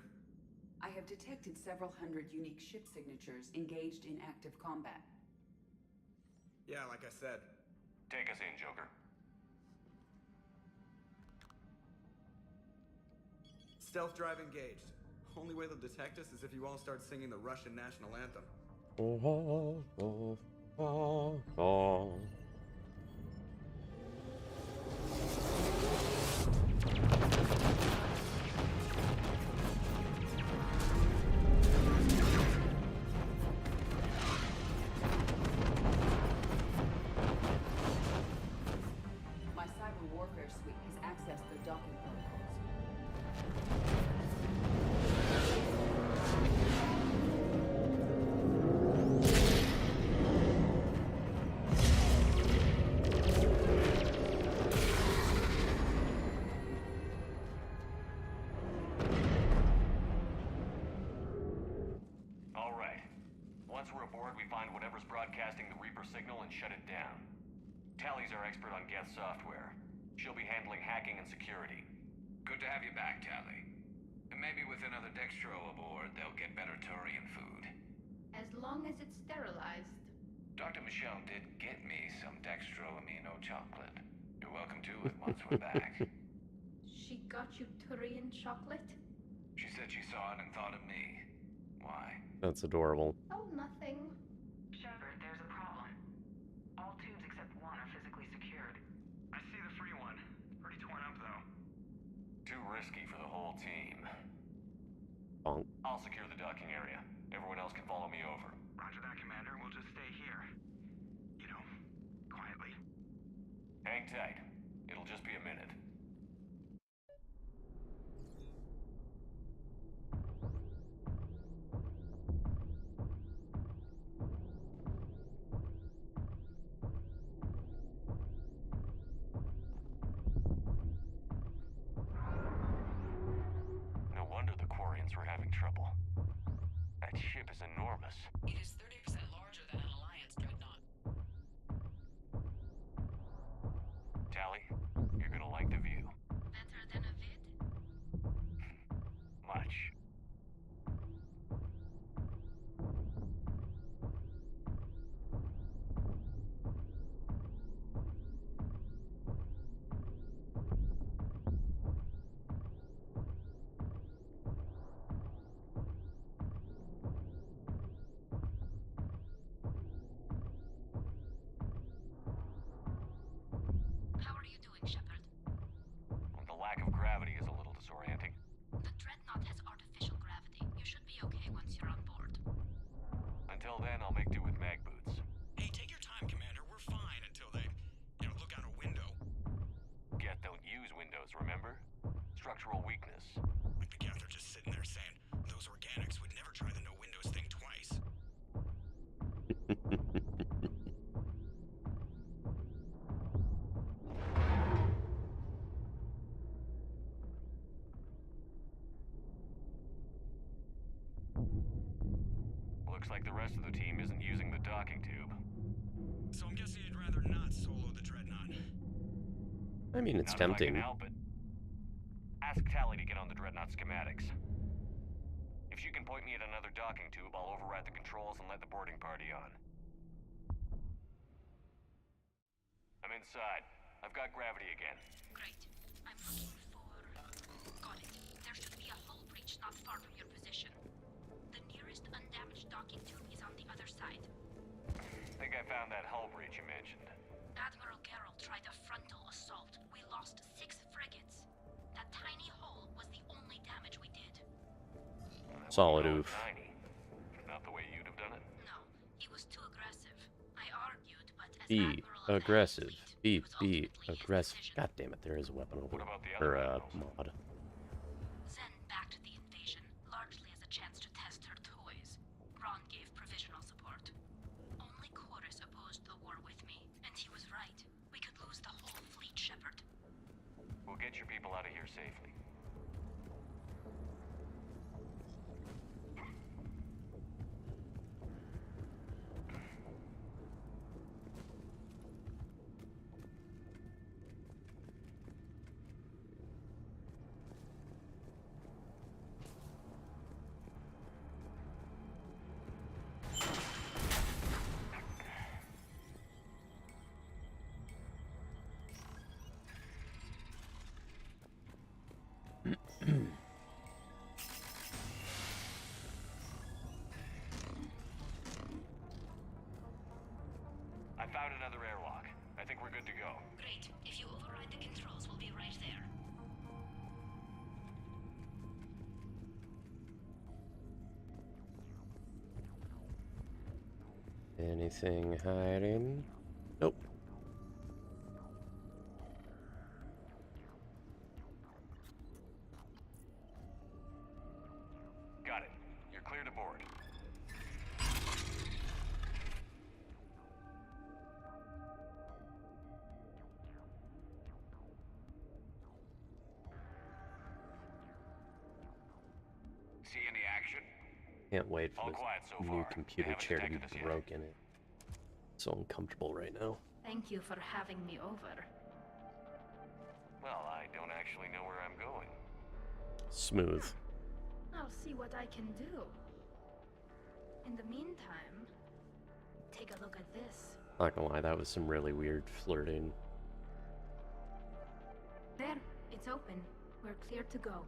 I have detected several hundred unique ship signatures engaged in active combat. Yeah, like I said. Take us in, Joker. Stealth drive engaged. Only way they'll detect us is if you all start singing the Russian national anthem. My cyber warfare suite has accessed the docking protocols. All right. Once we're aboard, we find whatever's broadcasting the Reaper signal and shut it down. Tali's our expert on Geth software. She'll be handling hacking and security. Good to have you back, Tali. And maybe with another Dextro aboard, they'll get better Turian food. As long as it's sterilized. Dr. Michelle did get me some Dextro amino chocolate. You're welcome to it once we're back. She got you Turian chocolate? She said she saw it and thought of me. Why? That's adorable. Oh, nothing. Shepard, there's a problem. All tubes except one are physically secured. I see the free one. Pretty torn up, though. Too risky for the whole team. Bonk. I'll secure the docking area. Everyone else can follow me over. Roger that, Commander. We'll just stay here. You know, quietly. Hang tight. It'll just be a minute. No wonder the Quarians were having trouble. That ship is enormous. It is 30% larger than an Alliance dreadnought. Tali, you're gonna like the view. Better than a vid? Much. How are you doing, Shepard? The lack of gravity is a little disorienting. The Dreadnought has artificial gravity. You should be okay once you're on board. Until then, I'll make do with mag boots. Hey, take your time, Commander. We're fine until they, look out a window. Geth don't use windows, remember? Structural weakness. Like the Geth are just sitting there saying, those organics would never try the no windows thing twice. Looks like the rest of the team isn't using the docking tube. So I'm guessing you'd rather not solo the Dreadnought. I mean, it's Not if I tempting. can help it. Ask Tali to get on the Dreadnought schematics. If she can point me at another docking tube, I'll override the controls and let the boarding party on. I'm inside. I've got gravity again. Great. I'm looking for... Got it. There should be a hull breach not far from your position. The nearest undamaged docking tube is on the other side. Think I found that hull breach you mentioned. Admiral Geralt tried a frontal assault. We lost 6 frigates. That tiny hole was the only damage we did. Solid oof. Tiny. Not the way you'd have done it. No, he was too aggressive. I argued, but as Be Admiral of aggressive. Be aggressive. God damn it, there is a weapon over. What about the Or other mod. Zen backed the invasion, largely as a chance to test her toys. Ron gave provisional support. Only Chorus opposed the war with me, and he was right. We could lose the whole fleet, Shepard. We'll get your people out of here safely. Anything hiding? Nope. Got it. You're clear to board. See any action? Can't wait for All this quiet so new far. computer Haven't chair to be detected us yet. broken. It's so uncomfortable right now. Thank you for having me over. Well, I don't actually know where I'm going. Smooth. I'll see what I can do. In the meantime, take a look at this. Not gonna lie, that was some really weird flirting. There, it's open. We're clear to go.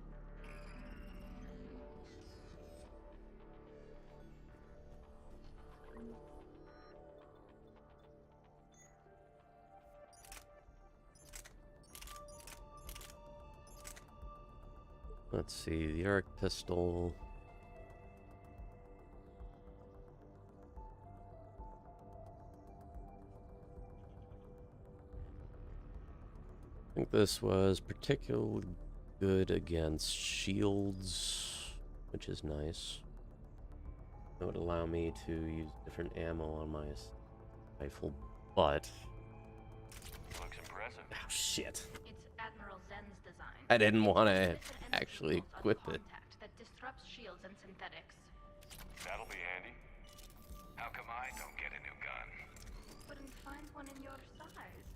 Let's see, the arc pistol. I think this was particularly good against shields, which is nice. That would allow me to use different ammo on my rifle, but... Looks impressive. Oh, shit. It's Admiral Zen's design. I didn't want to actually equip it. That disrupts shields and synthetics. That'll be handy. How come I don't get a new gun? Couldn't find one in your size.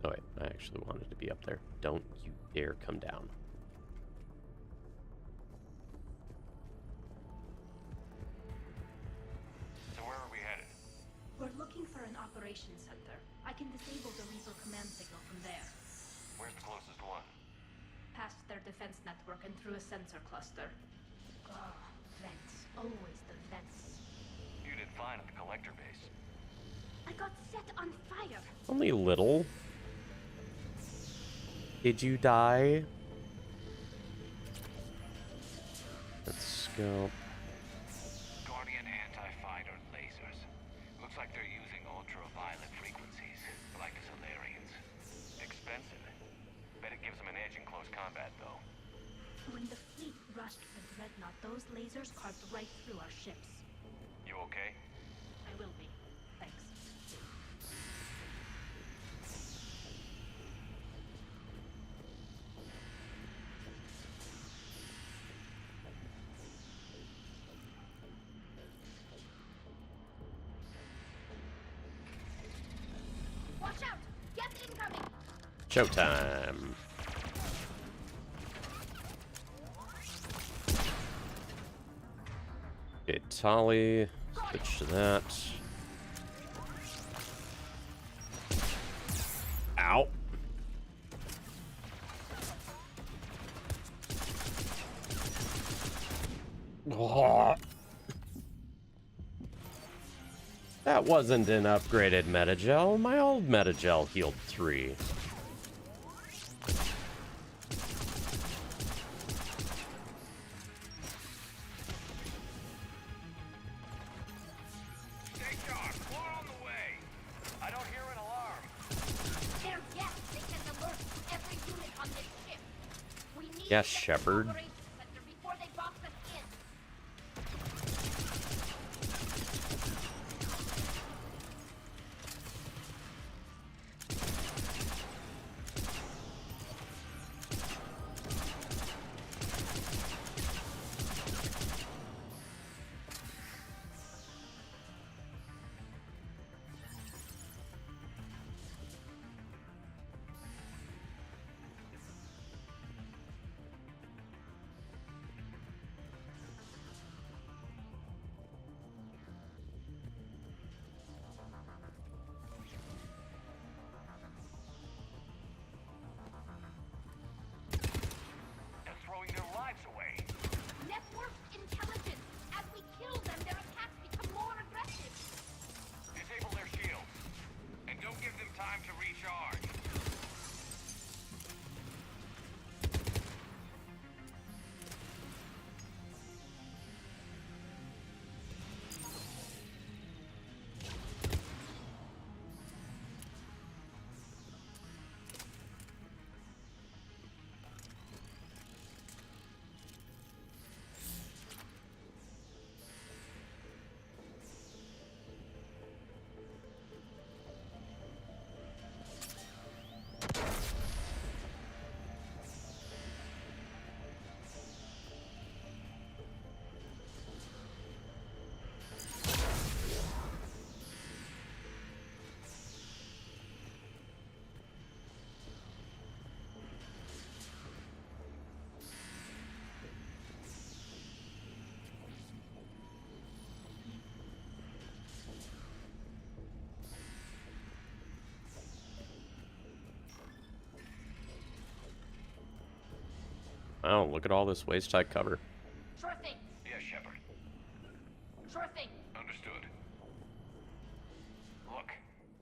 Oh wait, I actually wanted to be up there. Don't you dare come down. So where are we headed? We're looking for an operations center. I can disable the Reaper command signal from there. Where's the closest one? Past their defense network and through a sensor cluster. Oh, vents. Always the vents. You did fine at the collector base. I got set on fire. Only a little. Did you die? Let's go. Guardian anti-fighter lasers. Looks like they're using ultraviolet frequencies, like the Solarians. Expensive. Bet it gives them an edge in close combat, though. When the fleet rushed the Dreadnought, those lasers carved right through our ships. You okay? I will be. Thanks. Watch out! Get incoming! Showtime. Okay, Tali. Switch to that. Ow. Oh. That wasn't an upgraded metagel. My old metagel healed 3. Stay sharp. More on the way. I don't hear an alarm. There, yes, they can alert every unit on this ship. We need Yes, to get Shepard. to the operations center before they box us in. Wow, look at all this waist-high cover. Sure thing. Yes, Shepard. Sure thing. Understood. Look,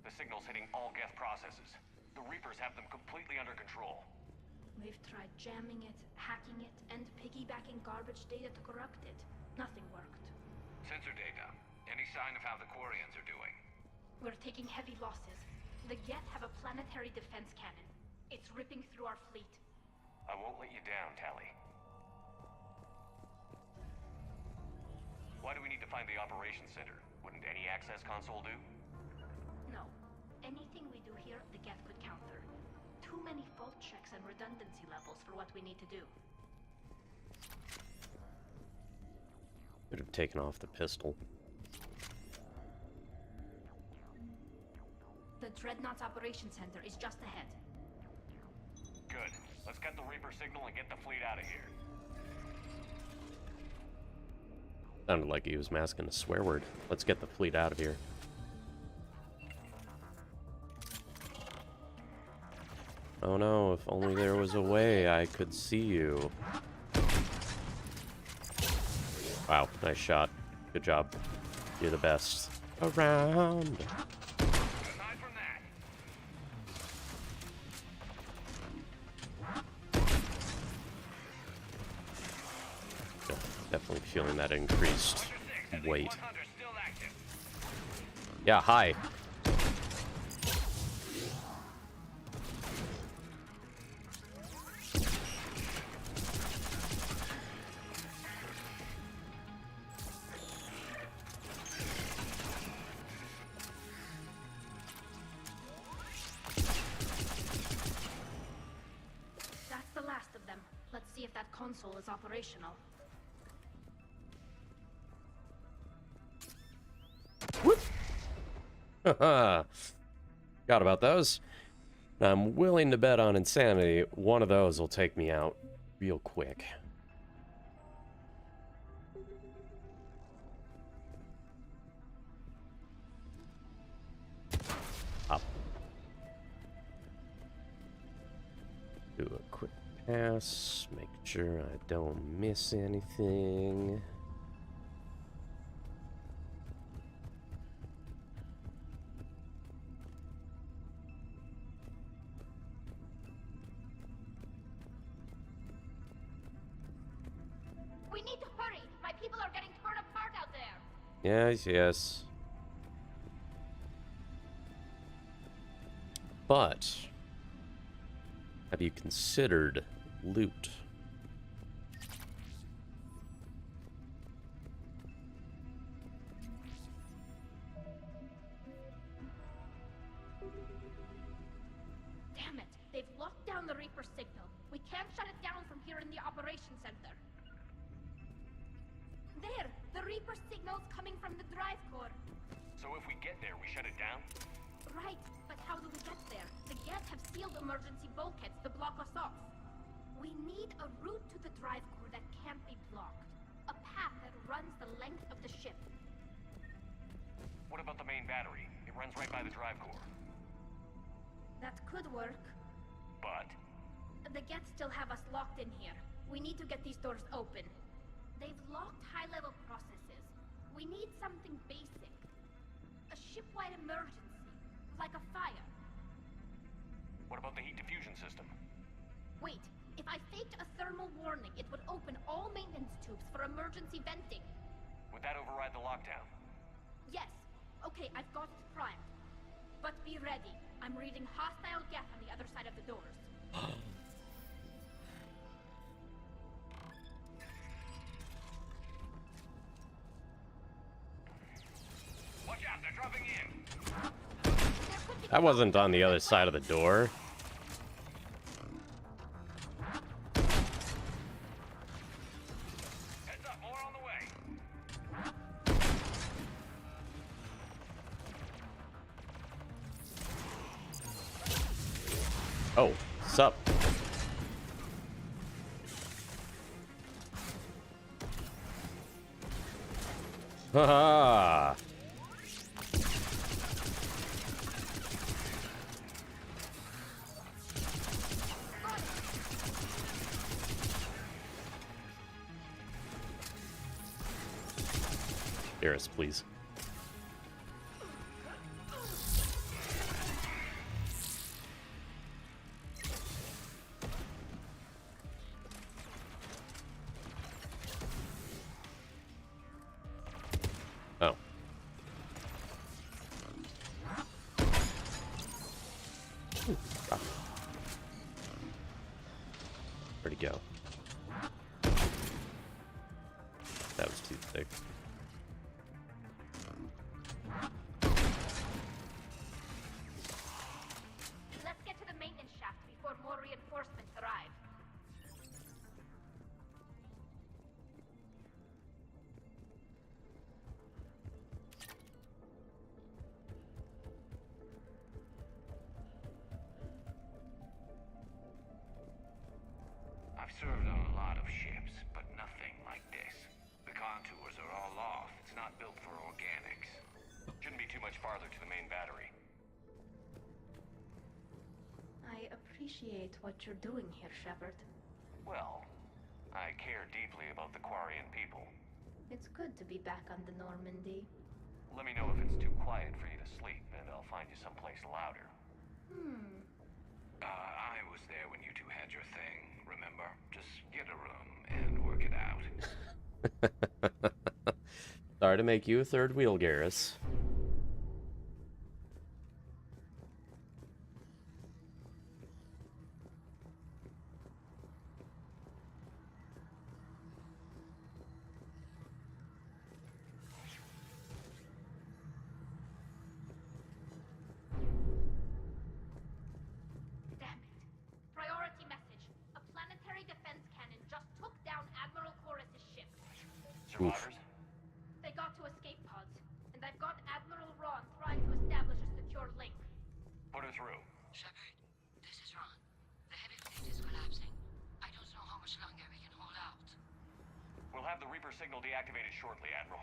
the signal's hitting all Geth processes. The Reapers have them completely under control. We've tried jamming it, hacking it, and piggybacking garbage data to corrupt it. Nothing worked. Sensor data. Any sign of how the Quarians are doing? We're taking heavy losses. The Geth have a planetary defense cannon. It's ripping through our fleet. I won't let you down, Tali. Why do we need to find the operations center? Wouldn't any access console do? No. Anything we do here, the Geth could counter. Too many fault checks and redundancy levels for what we need to do. Could have taken off the pistol. The Dreadnought's operations center is just ahead. Good. Let's get the Reaper signal and get the fleet out of here. Sounded like he was masking a swear word. Let's get the fleet out of here. Oh no, if only there was a way I could see you. Wow, nice shot. Good job. You're the best. Around. Aside from that, Definitely feeling that increased weight. Yeah, hi. That's the last of them. Let's see if that console is operational. Haha. Forgot about those. I'm willing to bet on insanity. One of those will take me out real quick. Up. Do a quick pass. Make sure I don't miss anything. We need to hurry. My people are getting torn apart out there. Yes, yes. But have you considered loot? Damn it! They've locked down the Reaper signal. We can't shut it down from here in the operations center. There! The Reaper signal's coming from the drive core. so if we get there, we shut it down? Right, but how do we get there? The Geth have sealed emergency bulkheads to block us off. We need a route to the drive core that can't be blocked. A path that runs the length of the ship. What about the main battery? It runs right by the drive core. That could work. But The Geth still have us locked in here. We need to get these doors open. They've locked high-level processes. We need something basic. A ship-wide emergency, like a fire. what about the heat diffusion system? Wait, if I faked a thermal warning, it would open all maintenance tubes for emergency venting. Would that override the lockdown? Yes. Okay, I've got it primed. But be ready. I'm reading hostile Geth on the other side of the doors. Watch out, they're dropping in. That wasn't on the other side of the door. Heads up, more on the way. Oh, sup? Haha! Garrus, please. Oh. Ah. Where'd he go? That was too thick. Let's get to the maintenance shaft before more reinforcements arrive. I've served on a lot of ships, but nothing like this. The contours are all off. It's not built for organics. Shouldn't be too much farther to the main battery. I appreciate what you're doing here, Shepard. Well, I care deeply about the Quarian people. It's good to be back on the Normandy. Let me know if it's too quiet for you to sleep, and I'll find you someplace louder. I was there when you two had your thing, remember? Just get a room and work it out. Sorry to make you a third wheel, Garrus. Damn it. Priority message. A planetary defense cannon just took down Admiral Chorus's ship. Survivors? They got to escape pods, and I've got Admiral Ron trying to establish a secure link. Put her through. Shepard, this is Ron. The heavy fleet is collapsing. I don't know how much longer we can hold out. We'll have the Reaper signal deactivated shortly, Admiral.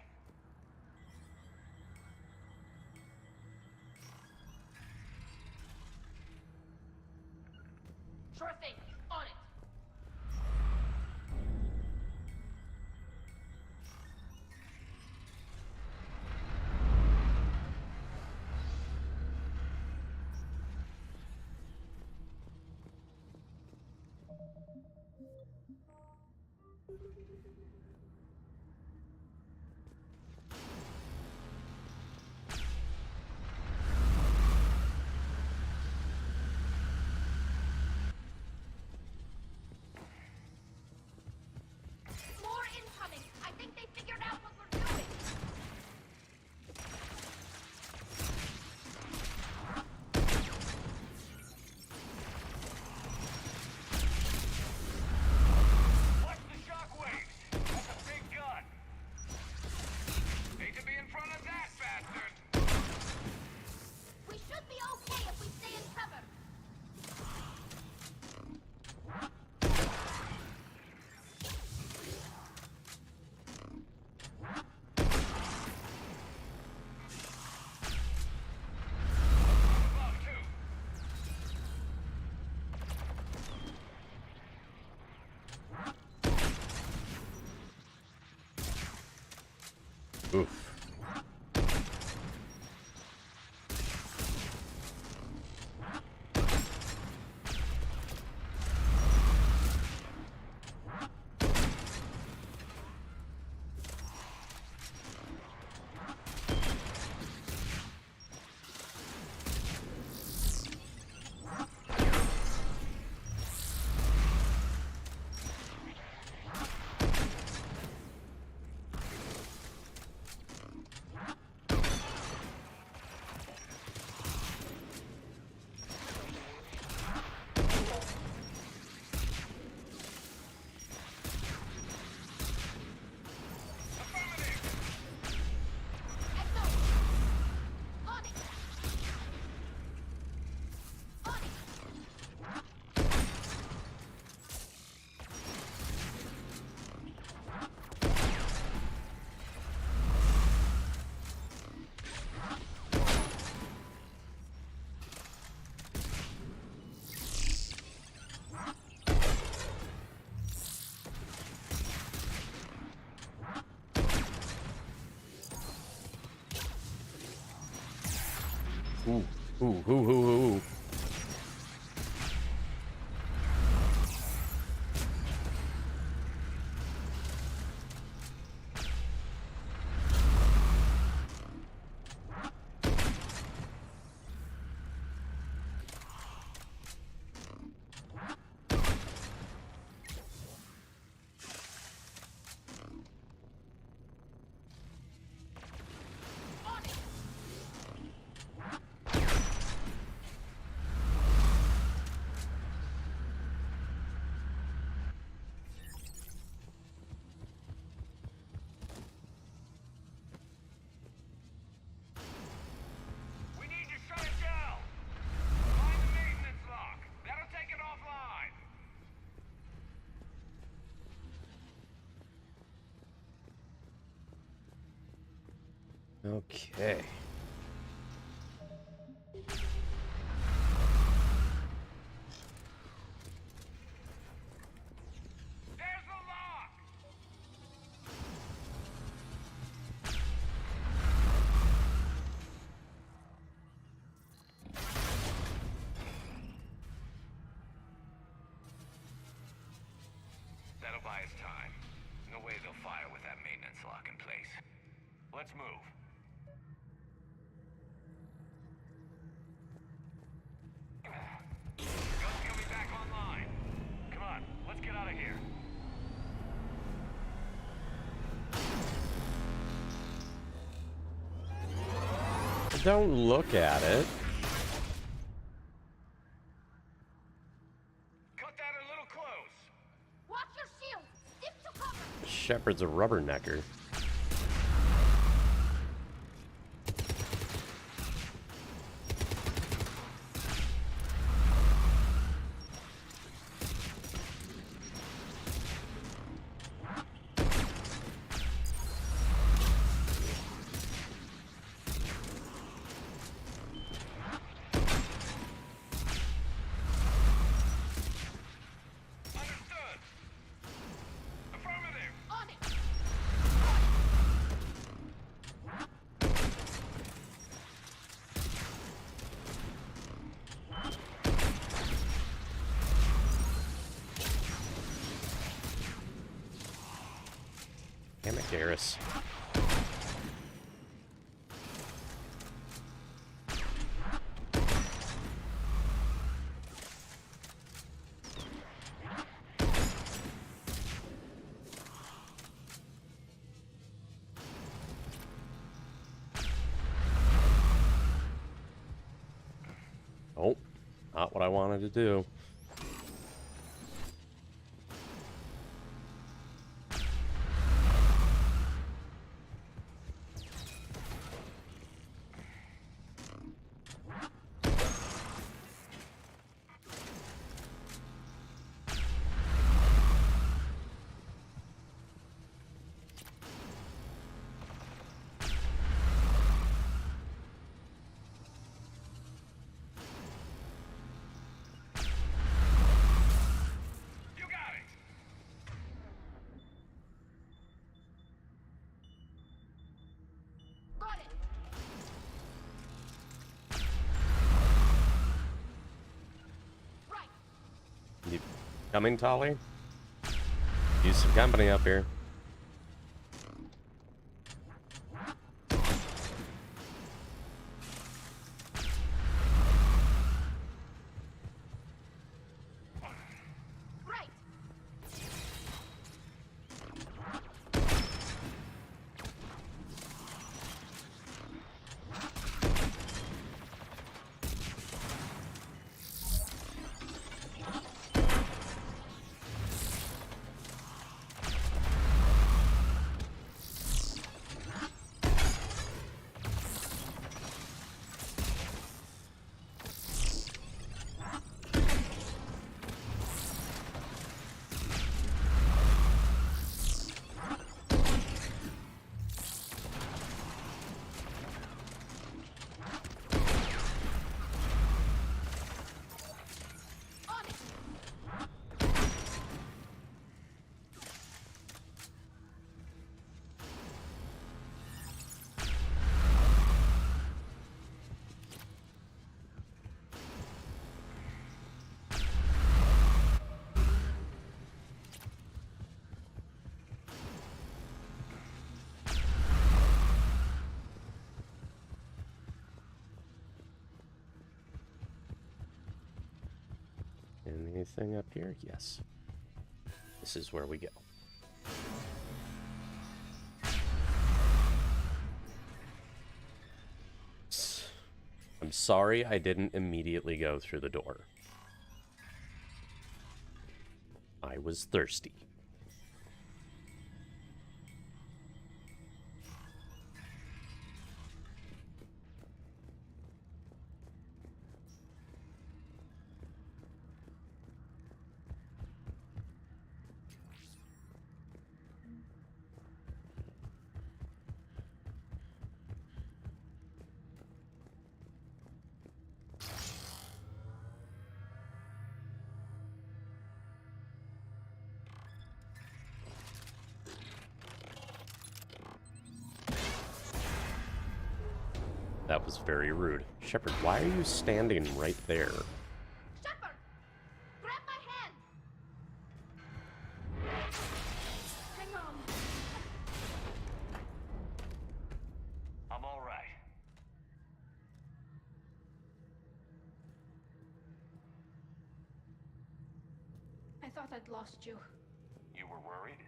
Sure thing. On it. More incoming. I think they figured out what we're doing. Watch the shockwaves! That's a big gun! Hate to be in front of that bastard! We should be okay if we stay in cover. Oof. Ooh, ooh, ooh, ooh. We need to shut it down. Find the maintenance lock. That'll take it offline. Okay. There's the lock. That'll buy us time. No way they'll fire with that maintenance lock in place. Let's move. Guns coming back online. Come on, let's get out of here. Don't look at it. Cut that a little close. Watch your shield! Stick to cover! Shepard's a rubbernecker. Understood. Affirmative. On it! Damn it, Garrus. Oh, not what I wanted to do. You got it. Got it! Right! You coming, Tali? Use some company up here. Right! Anything up here? Yes. This is where we go. I'm sorry I didn't immediately go through the door. I was thirsty. That was very rude. Shepard, why are you standing right there? Shepard! Grab my hand! Hang on. I'm all right. I thought I'd lost you. You were worried?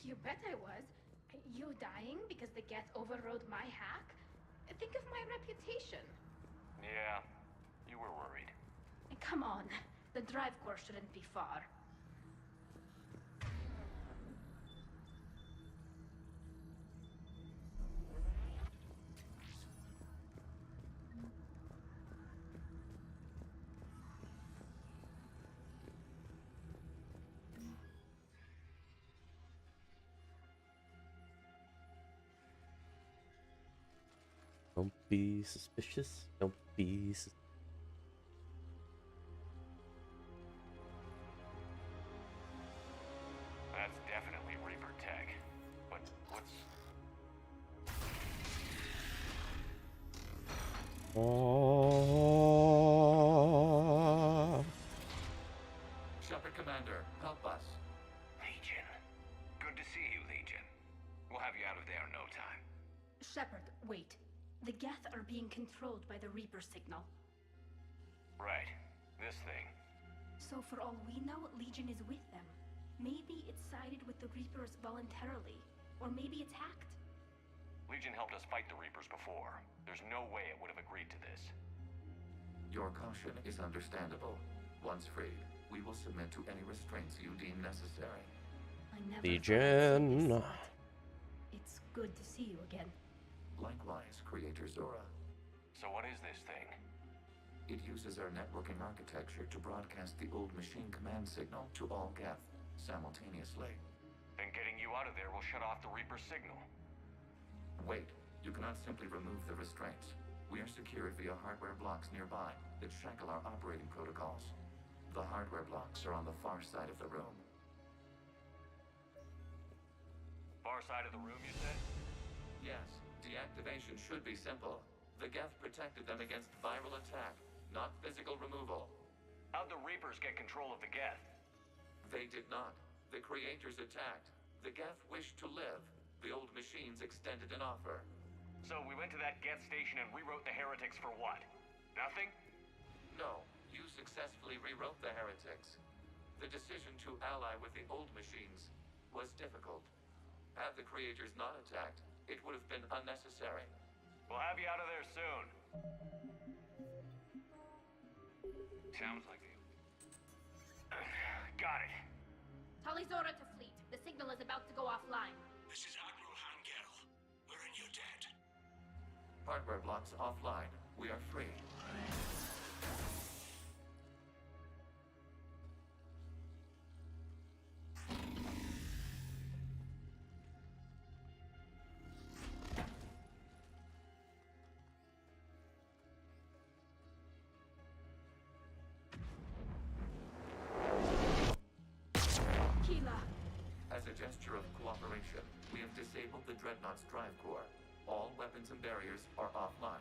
You bet I was. You dying because the Geth overrode my hack? Think of my reputation. Yeah, you were worried. Come on. The drive course shouldn't be far. Don't be suspicious. Don't be That's definitely Reaper tech. But what's... Oh. Shepard Commander, help us. Legion. Good to see you, Legion. We'll have you out of there in no time. Shepard, wait. The Geth are being controlled by the Reaper signal. Right. This thing. So for all we know, Legion is with them. Maybe it sided with the Reapers voluntarily. Or maybe it's hacked. Legion helped us fight the Reapers before. There's no way it would have agreed to this. Your caution is understandable. Once freed, we will submit to any restraints you deem necessary. I never Legion. thought I'd say this, but it's good to see you again. Likewise, Creator Zora. So what is this thing? It uses our networking architecture to broadcast the old machine command signal to all Geth simultaneously. Then getting you out of there will shut off the Reaper signal. Wait, you cannot simply remove the restraints. We are secured via hardware blocks nearby that shackle our operating protocols. The hardware blocks are on the far side of the room. Far side of the room, you said? Yes, deactivation should be simple. The Geth protected them against viral attack, not physical removal. How'd the Reapers get control of the Geth? They did not. The Creators attacked. The Geth wished to live. The old machines extended an offer. So we went to that Geth station and rewrote the heretics for what? Nothing? No, you successfully rewrote the heretics. The decision to ally with the old machines was difficult. Had the Creators not attacked, it would have been unnecessary. We'll have you out of there soon. Sounds like you. Got it. Tali Zora to fleet. The signal is about to go offline. This is Admiral Hangel. We're in your debt. Hardware blocks offline. We are free. As a gesture of cooperation, we have disabled the Dreadnought's drive core. All weapons and barriers are offline.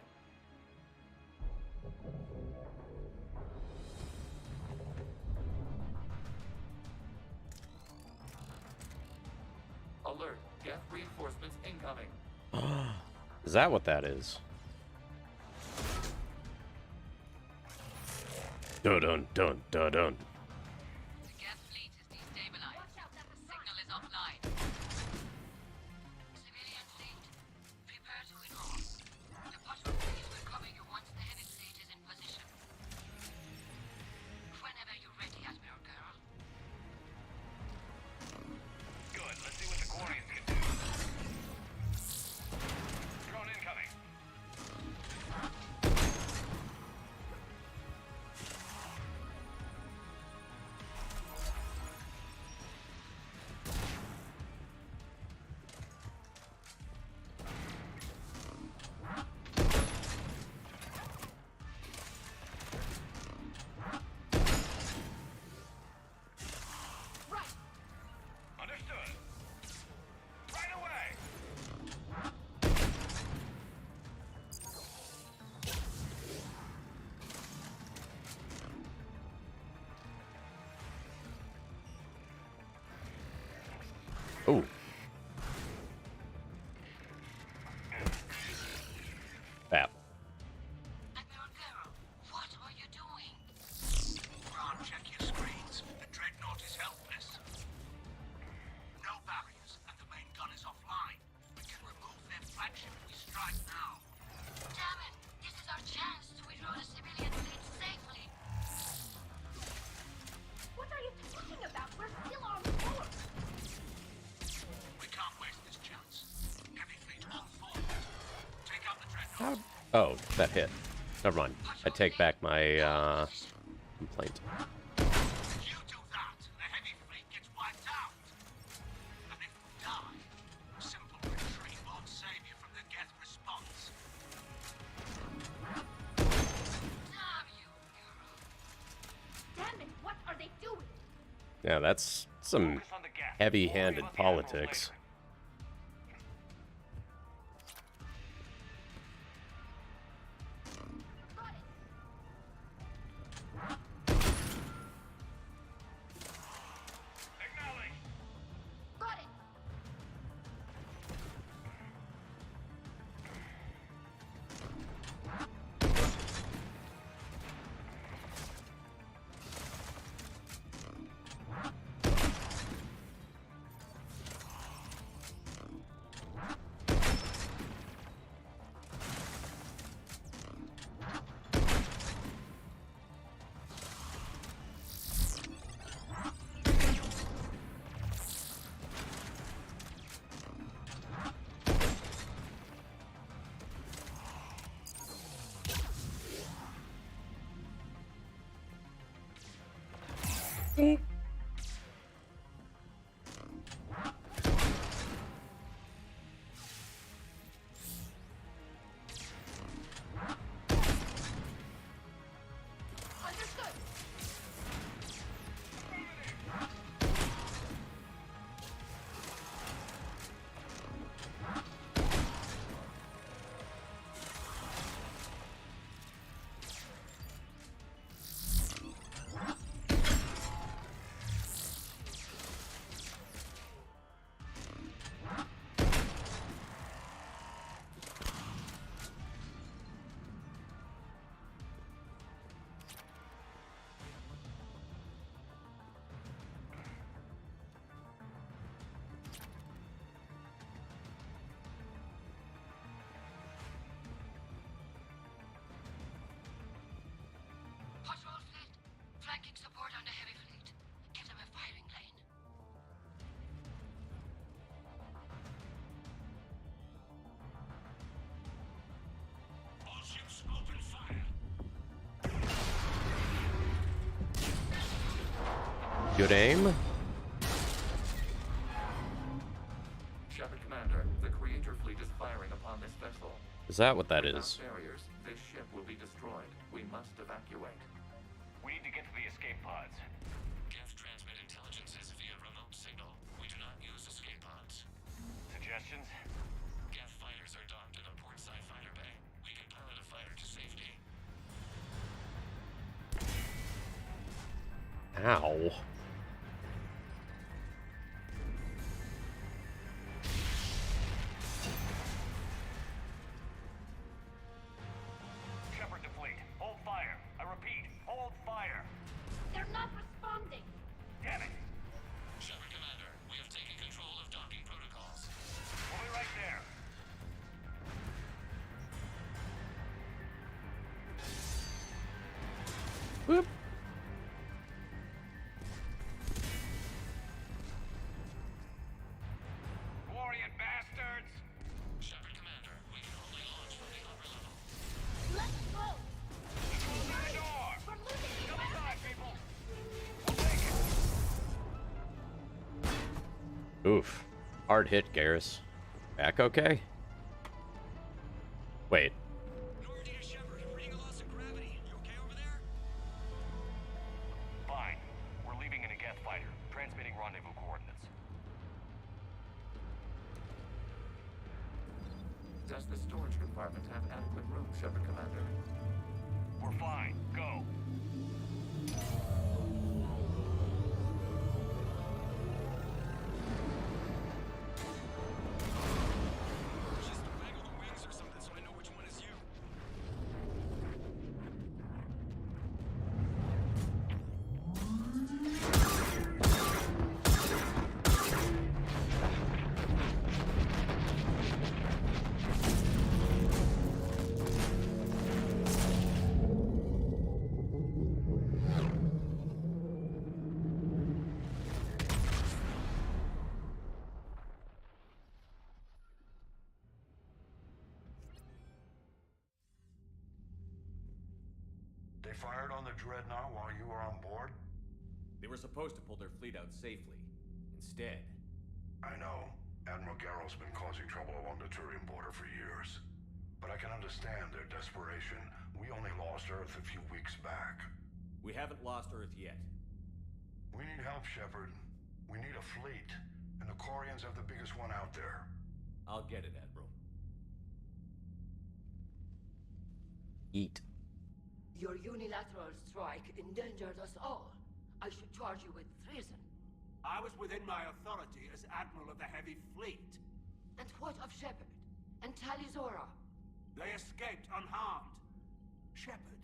Alert! Geth reinforcements incoming! Is that what that is? Dun dun dun dun dun. Oh. Bap. What are you doing? Ron, check your screens. The Dreadnought is helpless. No barriers, and the main gun is offline. We can remove their flagship if we strike now. Damn it! This is our chance to reload a civilian fleet safely. What are you talking about? We're still on board. We can't waste this chance. Heavy fleet on forward. Take out the Dreadnought. Oh, that hit. Never mind. I take back my complaint. You do that, the heavy fleet gets wiped out. And if we die, simple retreat won't save you from the Geth response. Damn it, what are they doing? Yeah, that's some heavy-handed politics. Got it. Understood. Patrol fleet, flanking support on the heavy fleet. Give them a firing lane. All ships open fire. Good aim. Shepard Commander, the Creator fleet is firing upon this vessel. Is that what that Without is? barriers, this ship will be destroyed. We must evacuate. We need to get to the escape pods. Geth transmit intelligences via remote signal. We do not use escape pods. Suggestions? Geth fighters are docked in a portside fighter bay. We can pilot a fighter to safety. Ow. Shepard to fleet. Hold fire. I repeat, hold fire. They're not responding. Damn it. Shepard Commander, we have taken control of docking protocols. We'll be right there. Whoop. Glorian bastards! Shepard Commander, we can only launch from the upper level. Let's go. Open the door! We're losing Come ground. inside, people! We'll take it! Oof. Hard hit, Garrus. Back okay? Wait. Normandy to Shepard. Reading a loss of gravity. You okay over there? Fine. We're leaving in a Geth fighter. Transmitting rendezvous coordinates. Does the storage compartment have adequate room, Shepard Commander? We're fine. Go. fired on the Dreadnought while you were on board? They were supposed to pull their fleet out safely. Instead... I know. Admiral Garrow's been causing trouble along the Turian border for years. But I can understand their desperation. We only lost Earth a few weeks back. We haven't lost Earth yet. We need help, Shepard. We need a fleet. And the Quarians have the biggest one out there. I'll get it, Admiral. Eat. Your unilateral strike endangered us all. I should charge you with treason. I was within my authority as Admiral of the Heavy Fleet. And what of Shepard? And Tali Zora? They escaped unharmed. Shepard,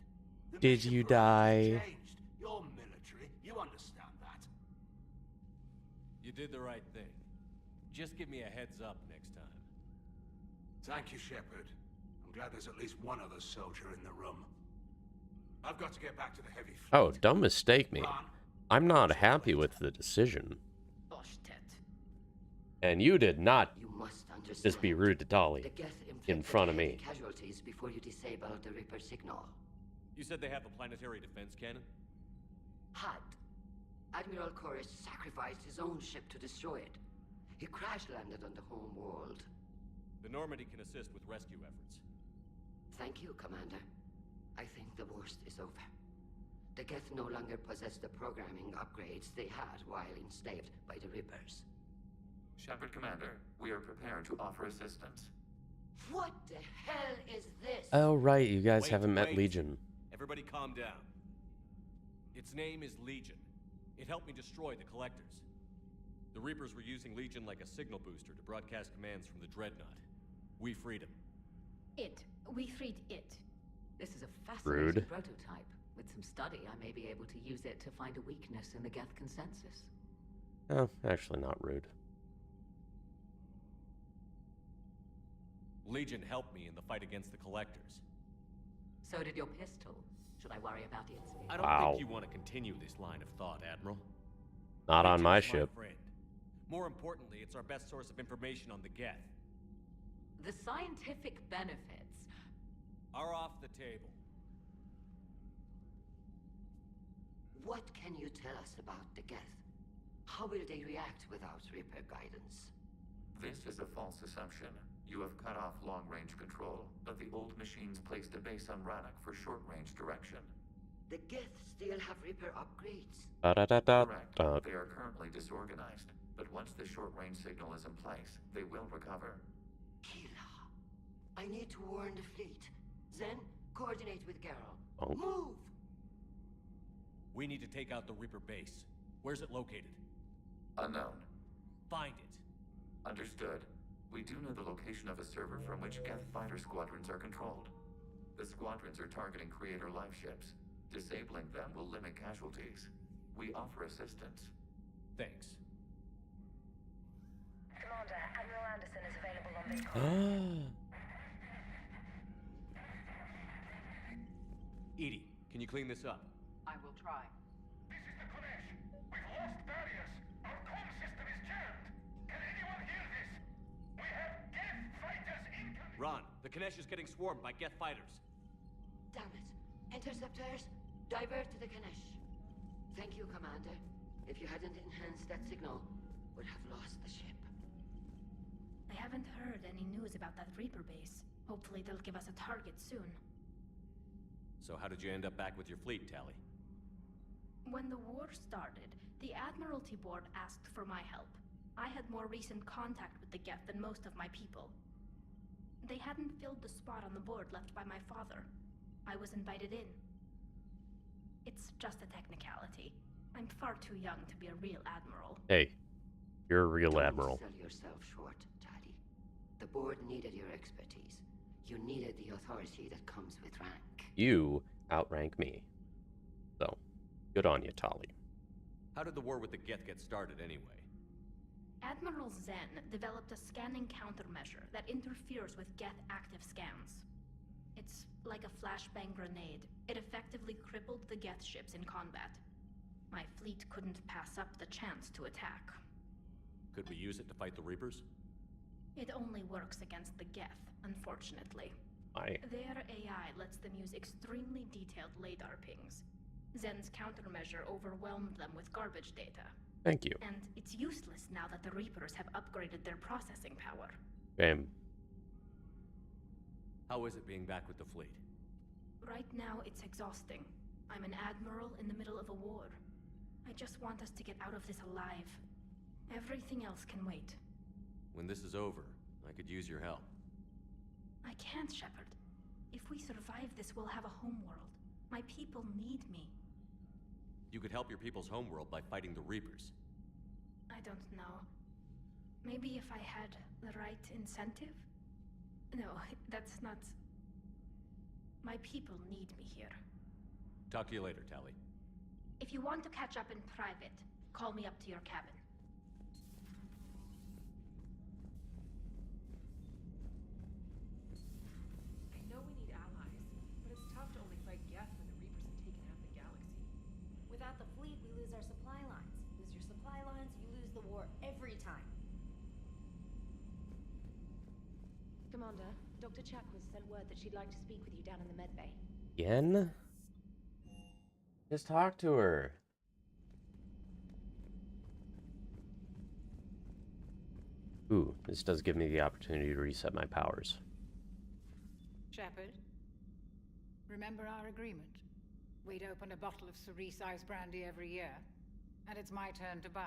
the Did mission you parameters die? changed. You're military. You understand that. You did the right thing. Just give me a heads up next time. Thank you, Shepard. I'm glad there's at least one other soldier in the room. I've got to get back to the Heavy Fleet. Oh, don't mistake me. I'm not happy with the decision. And you did not just be rude to Tali in front of me. Casualties before you disable the Reaper signal. You said they have a planetary defense cannon? Had. Admiral Chorus sacrificed his own ship to destroy it. He crash-landed on the home world. The Normandy can assist with rescue efforts. Thank you, Commander. I think the worst is over. The Geth no longer possess the programming upgrades they had while enslaved by the Reapers. Shepard, Commander, we are prepared to offer assistance. What the hell is this? Oh, right, you guys Wait, haven't met wait. Legion. Everybody calm down. Its name is Legion. It helped me destroy the Collectors. The Reapers were using Legion like a signal booster to broadcast commands from the Dreadnought. We freed him. We freed it. This is a fascinating Rude. prototype. With some study, I may be able to use it to find a weakness in the Geth consensus. Oh, actually not rude. Legion helped me in the fight against the Collectors. So did your pistol. Should I worry about its speed? I don't Wow. think you want to continue this line of thought, Admiral. Not on Legion my is ship. friend. More importantly, it's our best source of information on the Geth. The scientific benefits are off the table. What can you tell us about the Geth? How will they react without Reaper guidance? This is a false assumption. You have cut off long-range control, but the old machines placed a base on Rannoch for short-range direction. The Geth still have Reaper upgrades. Correct. They are currently disorganized, but once the short-range signal is in place, they will recover. Kila, I need to warn the fleet. Then, coordinate with Garrow. Oh. Move! We need to take out the Reaper base. Where's it located? Unknown. Find it. Understood. We do know the location of a server from which Geth fighter squadrons are controlled. The squadrons are targeting Creator live ships. Disabling them will limit casualties. We offer assistance. Thanks. Commander, Admiral Anderson is available on this call. Edie, can you clean this up? I will try. This is the Konesh. We've lost barriers. Our comm system is jammed. Can anyone hear this? We have Geth fighters incoming. Ron, the Kanesh is getting swarmed by Geth fighters. Damn it. Interceptors, divert to the Kanesh. Thank you, Commander. If you hadn't enhanced that signal, would have lost the ship. I haven't heard any news about that Reaper base. Hopefully they'll give us a target soon. So how did you end up back with your fleet, Tali? When the war started, the Admiralty Board asked for my help. I had more recent contact with the Geth than most of my people. They hadn't filled the spot on the board left by my father. I was invited in. It's just a technicality. I'm far too young to be a real admiral. Hey, you're a real Don't admiral. sell yourself short, Tali. The board needed your expertise. You needed the authority that comes with rank. You outrank me. So, good on you, Tali. How did the war with the Geth get started anyway? Admiral Zen developed a scanning countermeasure that interferes with Geth active scans. It's like a flashbang grenade. It effectively crippled the Geth ships in combat. My fleet couldn't pass up the chance to attack. Could we use it to fight the Reapers? It only works against the Geth, unfortunately. Why? Their AI lets them use extremely detailed LADAR pings. Zen's countermeasure overwhelmed them with garbage data. Thank you. And it's useless now that the Reapers have upgraded their processing power. Bam. How is it being back with the fleet? Right now, it's exhausting. I'm an admiral in the middle of a war. I just want us to get out of this alive. Everything else can wait. When this is over, I could use your help. I can't, Shepard. If we survive this, we'll have a homeworld. My people need me. You could help your people's homeworld by fighting the Reapers. I don't know. Maybe if I had the right incentive? No, that's not... My people need me here. Talk to you later, Tali. If you want to catch up in private, call me up to your cabin. I know we need allies, but it's tough to only fight Geth when the Reapers have taken half the galaxy. Without the fleet, we lose our supply lines. Lose your supply lines, you lose the war every time. Commander, Dr. Chakwas sent word that she'd like to speak with you down in the medbay. Again? Just talk to her. Ooh, this does give me the opportunity to reset my powers. Shepard, remember our agreement? We'd open a bottle of cerise ice brandy every year, and it's my turn to buy.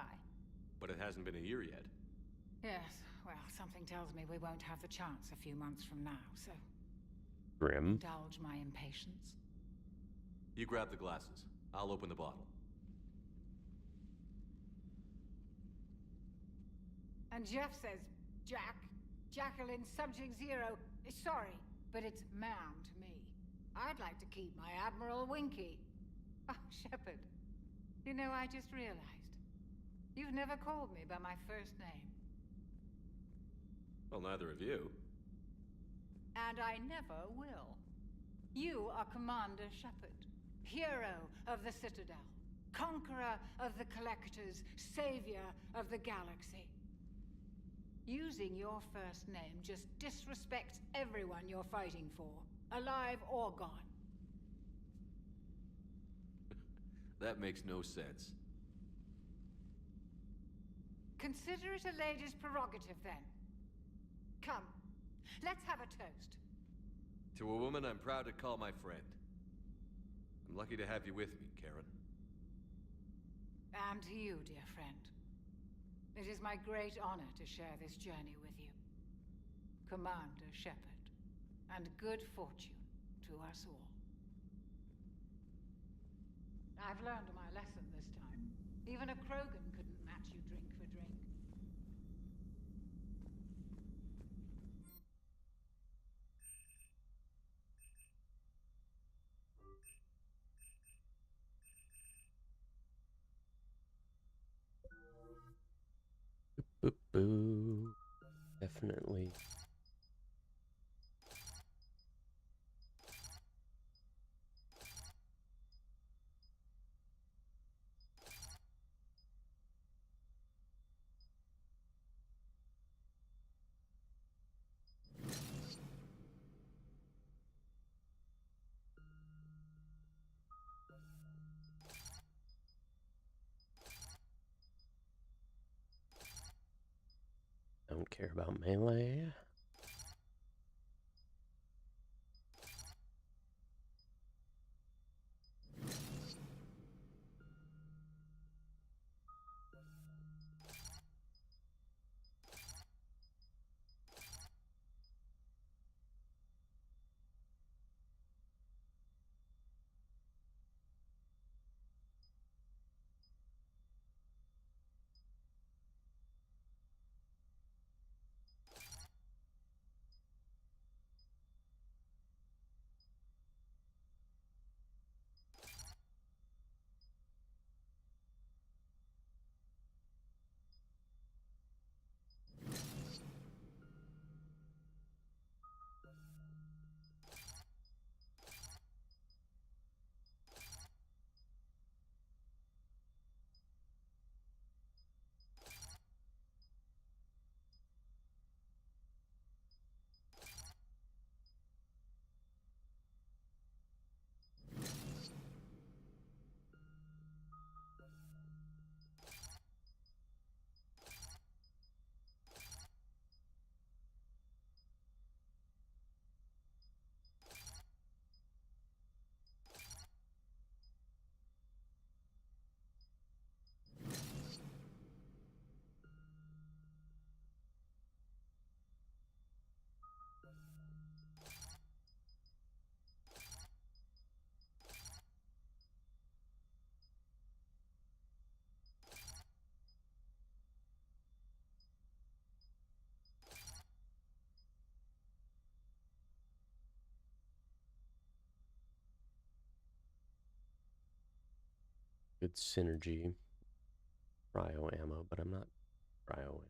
But it hasn't been a year yet. Yes, well, something tells me we won't have the chance a few months from now, so... Grim. Indulge my impatience. You grab the glasses. I'll open the bottle. And Jeff says, Jacqueline, Subject Zero, sorry, but it's ma'am to me. I'd like to keep my Admiral Winky. Oh, Shepard, you know, I just realized. You've never called me by my first name. Well, neither of you. And I never will. You are Commander Shepard, hero of the Citadel, conqueror of the Collectors, savior of the galaxy. Using your first name just disrespects everyone you're fighting for, alive or gone. That makes no sense. Consider it a lady's prerogative, then. Come, let's have a toast. To a woman I'm proud to call my friend. I'm lucky to have you with me, Karen. And to you, dear friend. It is my great honor to share this journey with you. Commander Shepard, and good fortune to us all. I've learned my lesson this time. Even a Krogan couldn't match you drink for drink. Boop, boo. Definitely. Don't care about melee. good synergy. Cryo ammo, but I'm not cryo.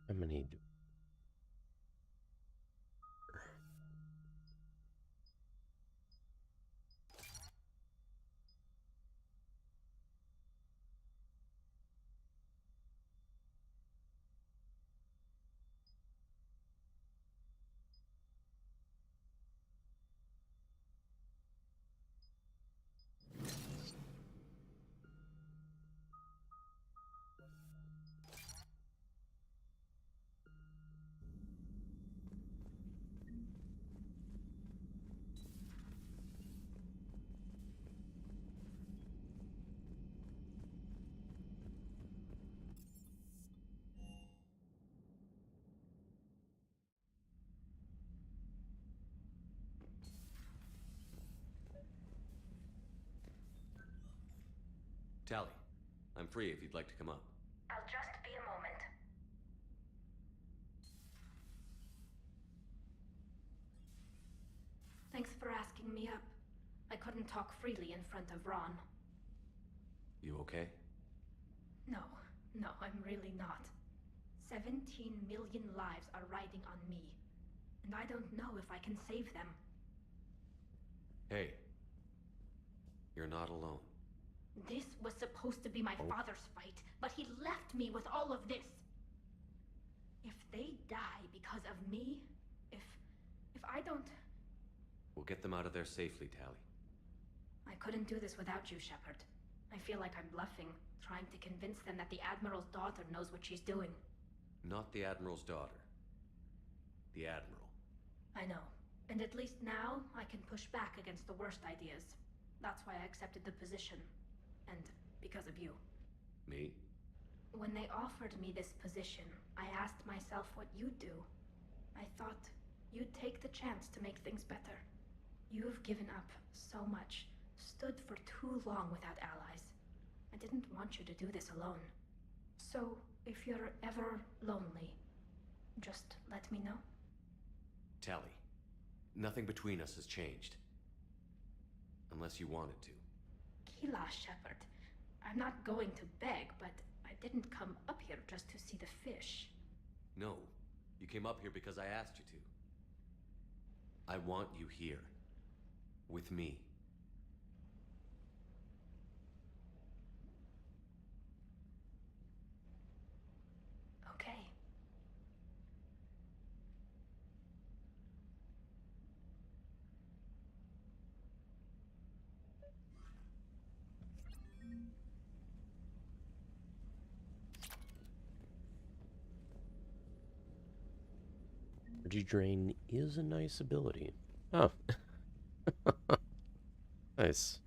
How many do Tali, I'm free if you'd like to come up. I'll just be a moment. Thanks for asking me up. I couldn't talk freely in front of Ron. You okay? No, I'm really not. 17 million lives are riding on me, and I don't know if I can save them. Hey, you're not alone. This was supposed to be my father's fight, but he left me with all of this. If they die because of me, if I don't... We'll get them out of there safely, Tali. I couldn't do this without you, Shepard. I feel like I'm bluffing, trying to convince them that the Admiral's daughter knows what she's doing. Not the Admiral's daughter. The Admiral. I know. And at least now, I can push back against the worst ideas. That's why I accepted the position. And because of you. Me? When they offered me this position, I asked myself what you'd do. I thought you'd take the chance to make things better. You've given up so much, stood for too long without allies. I didn't want you to do this alone. So, if you're ever lonely, just let me know. Tali, nothing between us has changed. Unless you wanted to. Kila, Shepard. I'm not going to beg, but I didn't come up here just to see the fish. No, you came up here because I asked you to. I want you here. With me. Okay. Energy drain is a nice ability. Oh. Nice.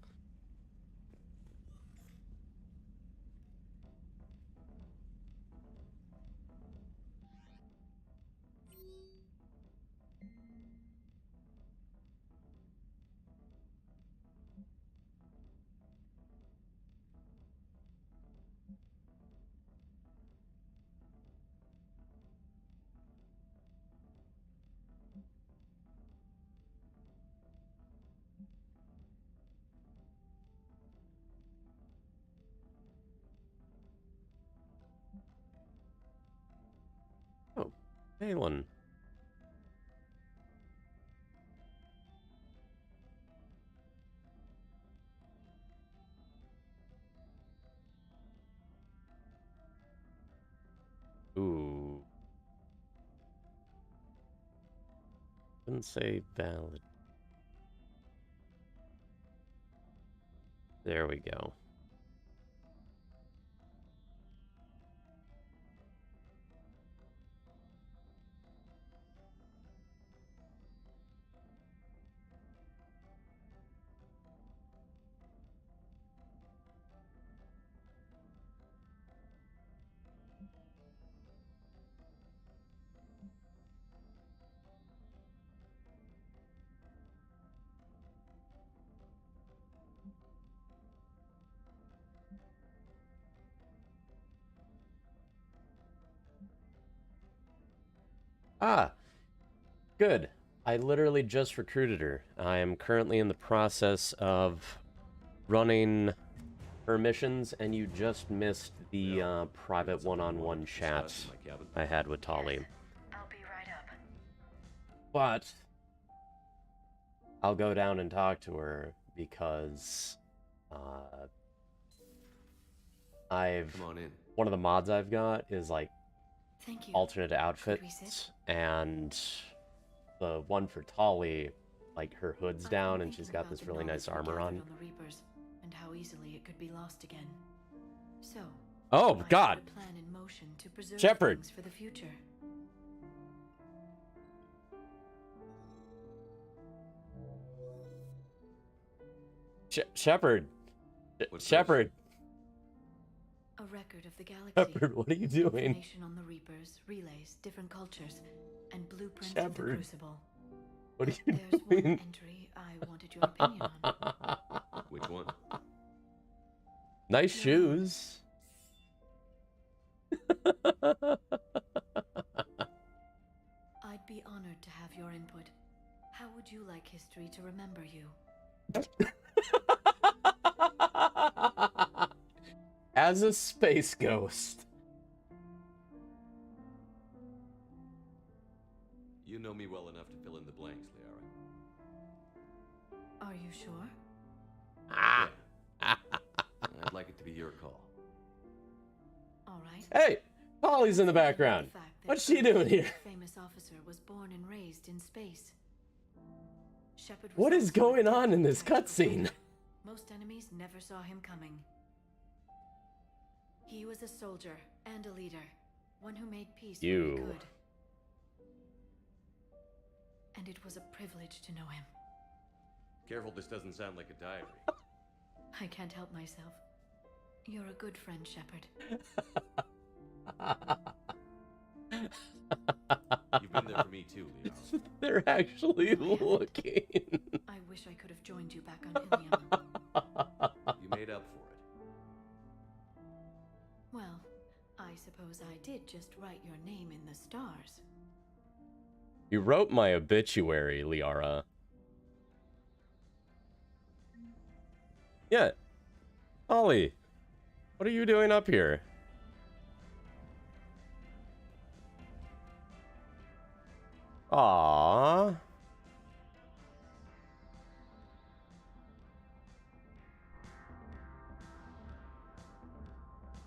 Oh, Balin. Ooh. Didn't say valid. There we go. Ah, good. I literally just recruited her. I am currently in the process of running her missions, and you just missed the private one-on-one chat I had with Tali. I'll be right up. But I'll go down and talk to her because Come on in. one of the mods I've got is like Thank you. alternate outfits, and the one for Tali, like her hood's down and she's got this really nice armor on. The Reapers and how easily it could be lost again. So, Oh I God, put a plan in motion to preserve Shepard. things for the future. Shepard, Shepard. A record of the galaxy. Shepard, what are you doing? Information on the Reapers, relays, different cultures, and blueprints of the Shepard. Crucible. What are you There's doing? one entry I wanted your opinion on. Which one? Nice shoes. I'd be honored to have your input. How would you like history to remember you? As a space ghost. You know me well enough to fill in the blanks, Liara. Are you sure? I'd like it to be your call. All right. Hey, Polly's in the background. What's she doing here? Famous officer was born and raised in space. Shepard was What is also going a on in this tactical cutscene? pilot. Most enemies never saw him coming. He was a soldier and a leader, one who made peace where he could. And it was a privilege to know him. Careful, this doesn't sound like a diary. I can't help myself. You're a good friend, Shepard. You've been there for me too, Liara. They're actually looking. I wish I could have joined you back on Ilium. You made up for it. Well, I suppose I did just write your name in the stars. You wrote my obituary, Liara. Yeah. Ollie, what are you doing up here? Aww.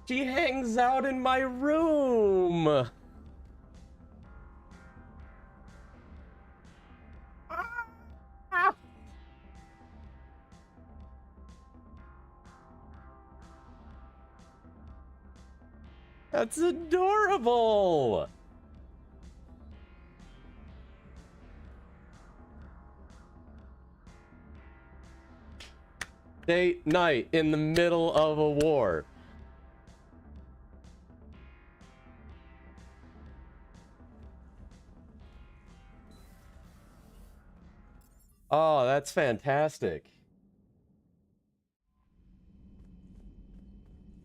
She hangs out in my room. That's adorable. Date night in the middle of a war. Oh, that's fantastic.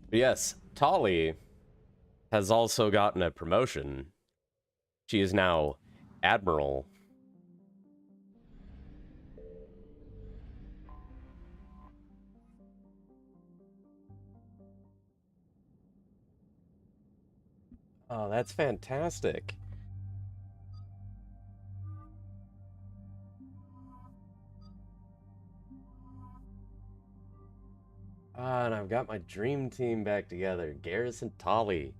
But yes, Tali has also gotten a promotion. She is now Admiral. Oh, that's fantastic. Ah, and I've got my dream team back together. Garrison, Tali.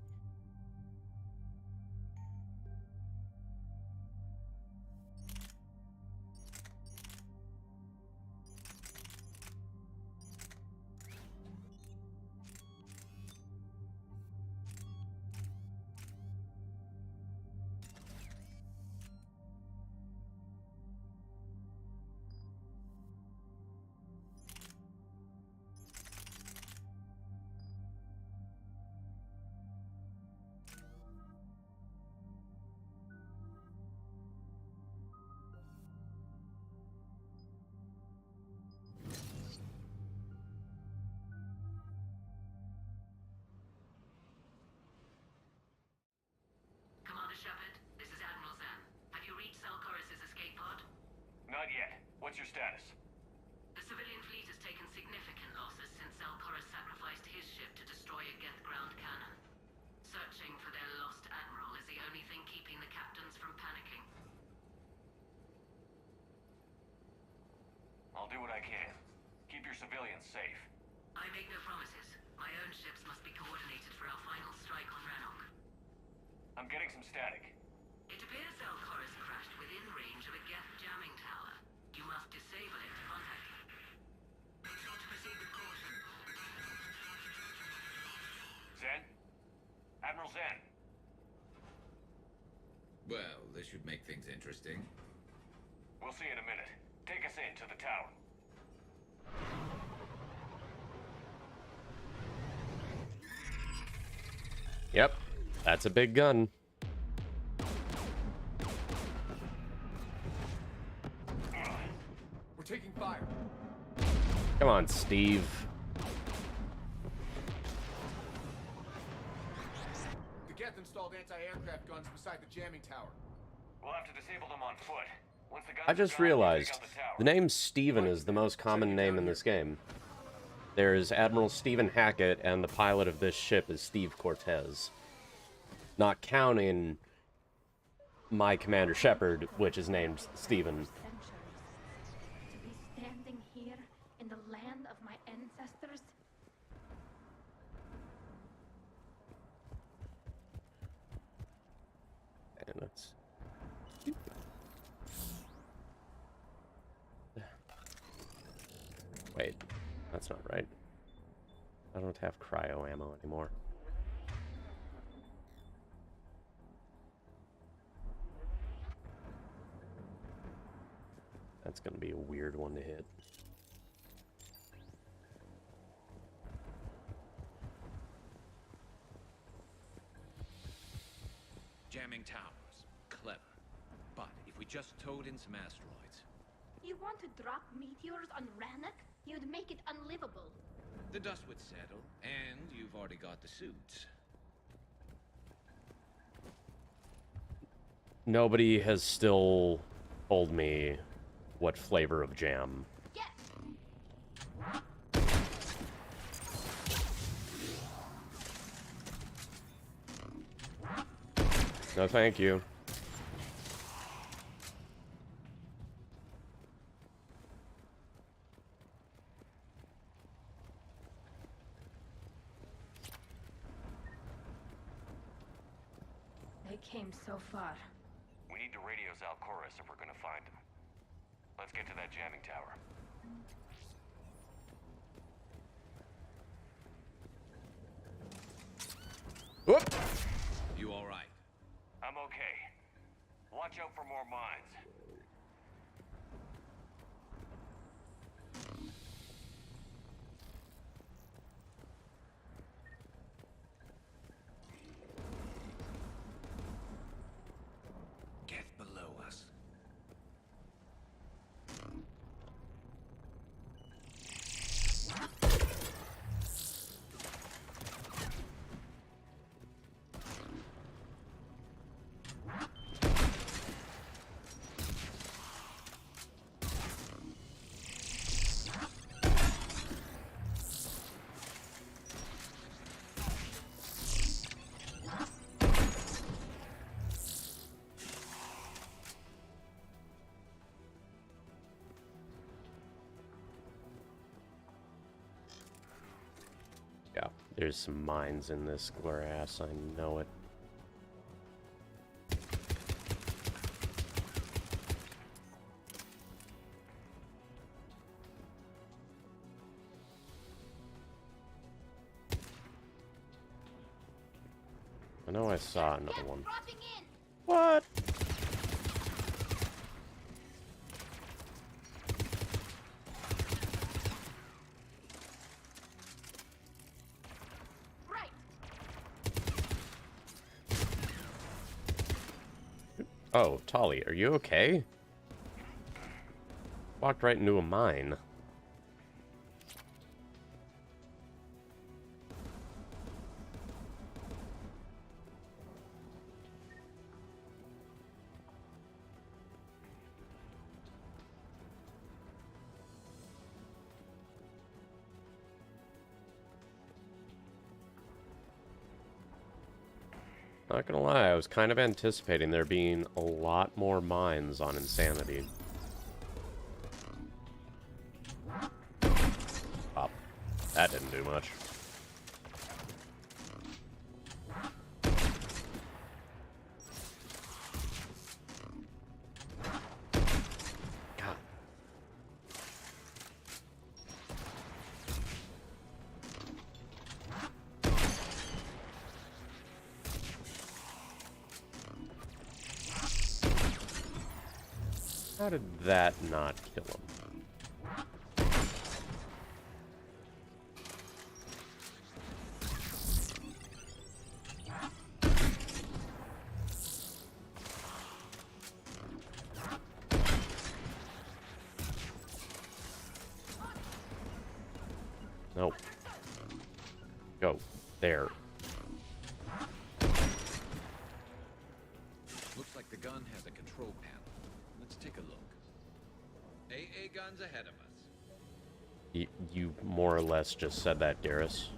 Not yet. What's your status? The civilian fleet has taken significant losses since Alcora's sacrificed his ship to destroy a Geth ground cannon. Searching for their lost admiral is the only thing keeping the captains from panicking. I'll do what I can. Keep your civilians safe. I make no promises. My own ships must be coordinated for our final strike on Rannoch. I'm getting some static. It appears Alcora's crashed within range of a Geth jamming tower. You must disable it to contact him. Zen? Admiral Zen? Well, this should make things interesting. We'll see in a minute. Take us in to the tower. Yep, that's a big gun. We're taking fire. Come on, Steve. The Geth installed anti-aircraft guns beside the jamming tower. We'll have to disable them on foot. Once the guns I are just gone, we'll realized take out the tower. the name Steven is the most common name in this game. There's Admiral Stephen Hackett, and the pilot of this ship is Steve Cortez. Not counting my Commander Shepard, which is named Stephen. To be standing here in the land of my ancestors. And that's... Wait, that's not right. I don't have cryo ammo anymore. That's gonna be a weird one to hit. Jamming towers. Clever. But if we just towed in some asteroids... You want to drop meteors on Rannoch? You'd make it unlivable. The dust would settle, and you've already got the suits. Nobody has still told me what flavor of jam. Yes. No, thank you. They came so far. We need to radio Zalcoris if we're gonna find him. Let's get to that jamming tower. Whoop! You all right? I'm okay. Watch out for more mines. Get below us. Yeah, there's some mines in this grass, I know it. I know I saw another one. What? Right. Oh, Tali, are you okay? Walked right into a mine. Not gonna lie, I was kind of anticipating there being a lot more mines on Insanity. Pop. That didn't do much. How did that not kill him? Nope. Go. There. Looks like the gun has a control panel. Let's take a look. AA guns ahead of us. You more or less just said that, Garrus.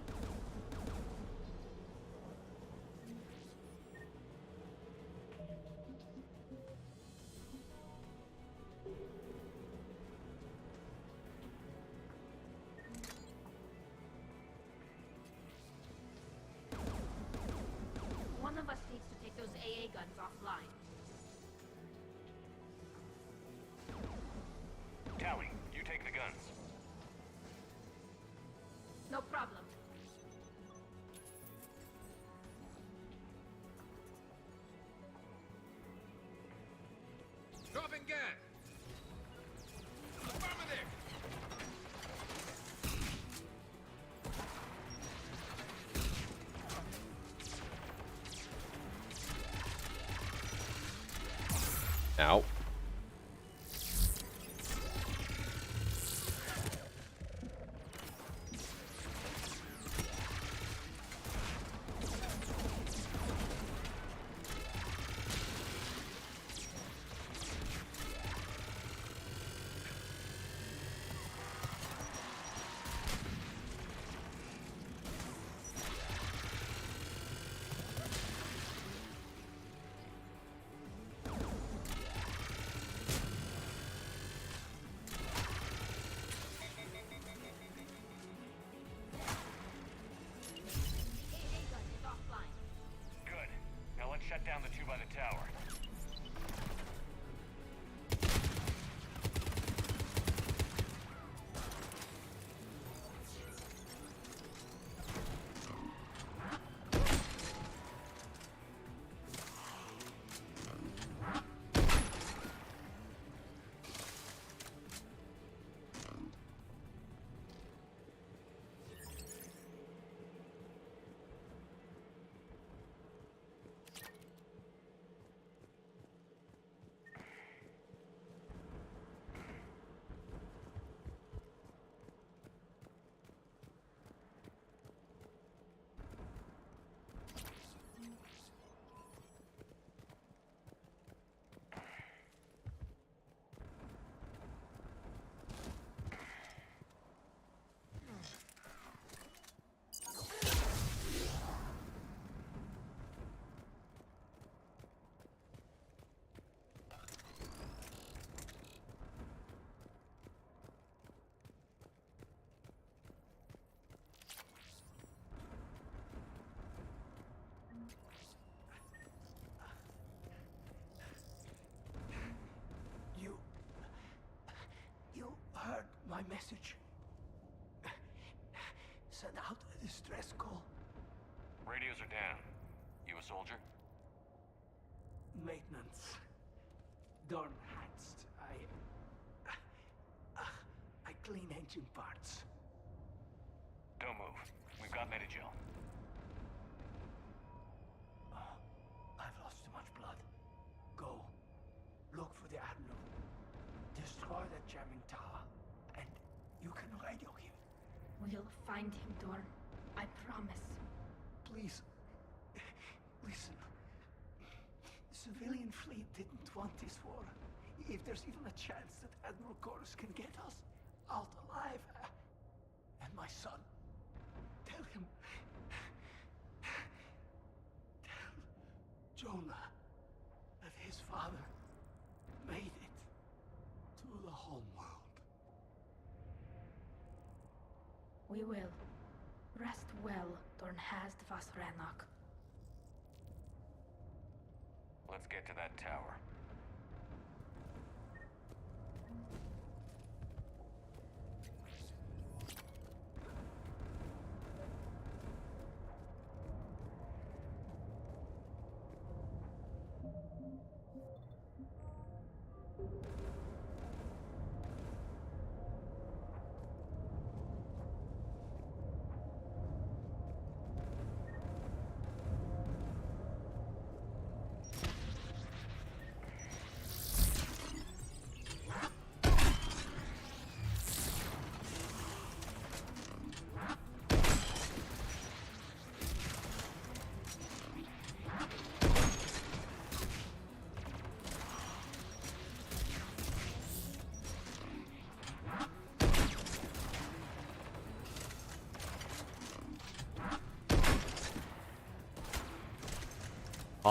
One of us needs to take those AA guns offline. Tali, you take the guns. No problem. Dropping gas! Affirmative! Ow. Good. Now let's shut down the two by the tower. You heard my message. Send out a distress call. Radios are down. You a soldier? Maintenance. Dorn Hanst. I clean engine parts. Don't move. We've got Medigel. I've lost too much blood. Go. Look for the Admiral. Destroy that jamming tower. And you can radio him. We'll find him, Dorn. I promise. Please. Listen. The civilian fleet didn't want this war. If there's even a chance that Admiral Chorus can get us out alive, and my son, tell him. stronger that his father made it to the homeworld. We will. Rest well, Dornhazd Vasranok. Let's get to that tower.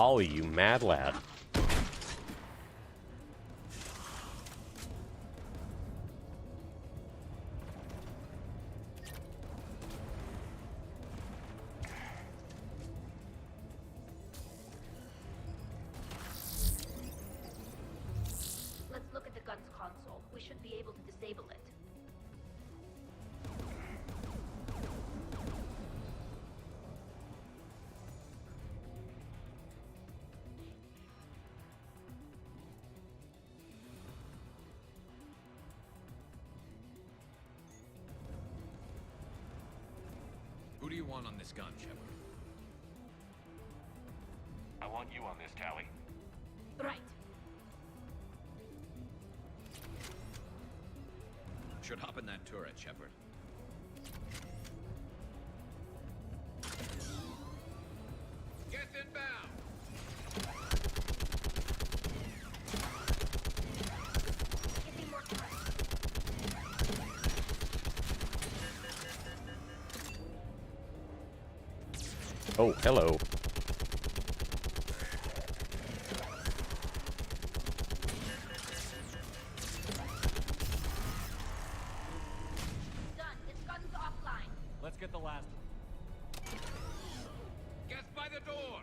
Tali, you mad lad. Let's look at the gun's console. We should be able to disable it. Who do you want on this gun, Shepard? I want you on this, Tali. Right. Should hop in that turret, Shepard. Get inbound! Oh, hello. Done. This gun's offline. Let's get the last one. Get by the door!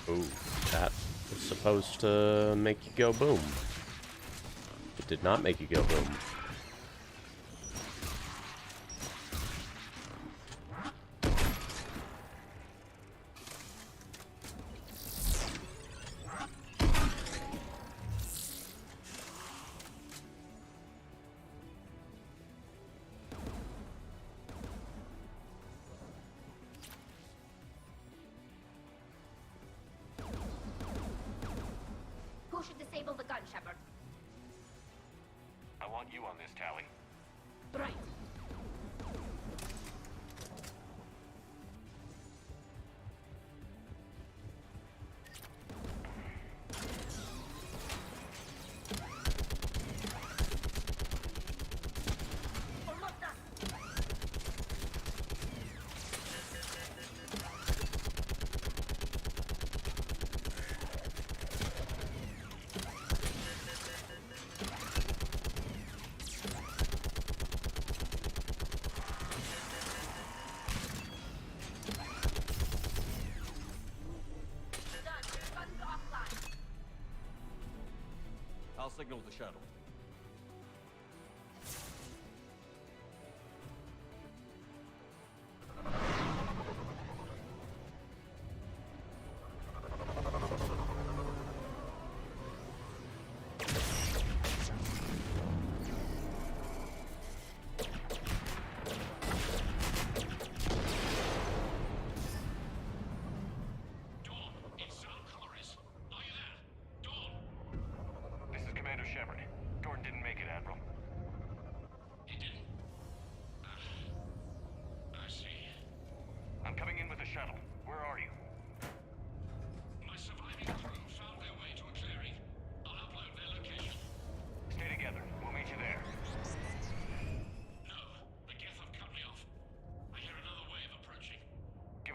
Ooh, that was supposed to make you go boom. It did not make you go boom. Who should disable the gun, Shepard? I want you on this, Tali. Right. I'll signal the shuttle.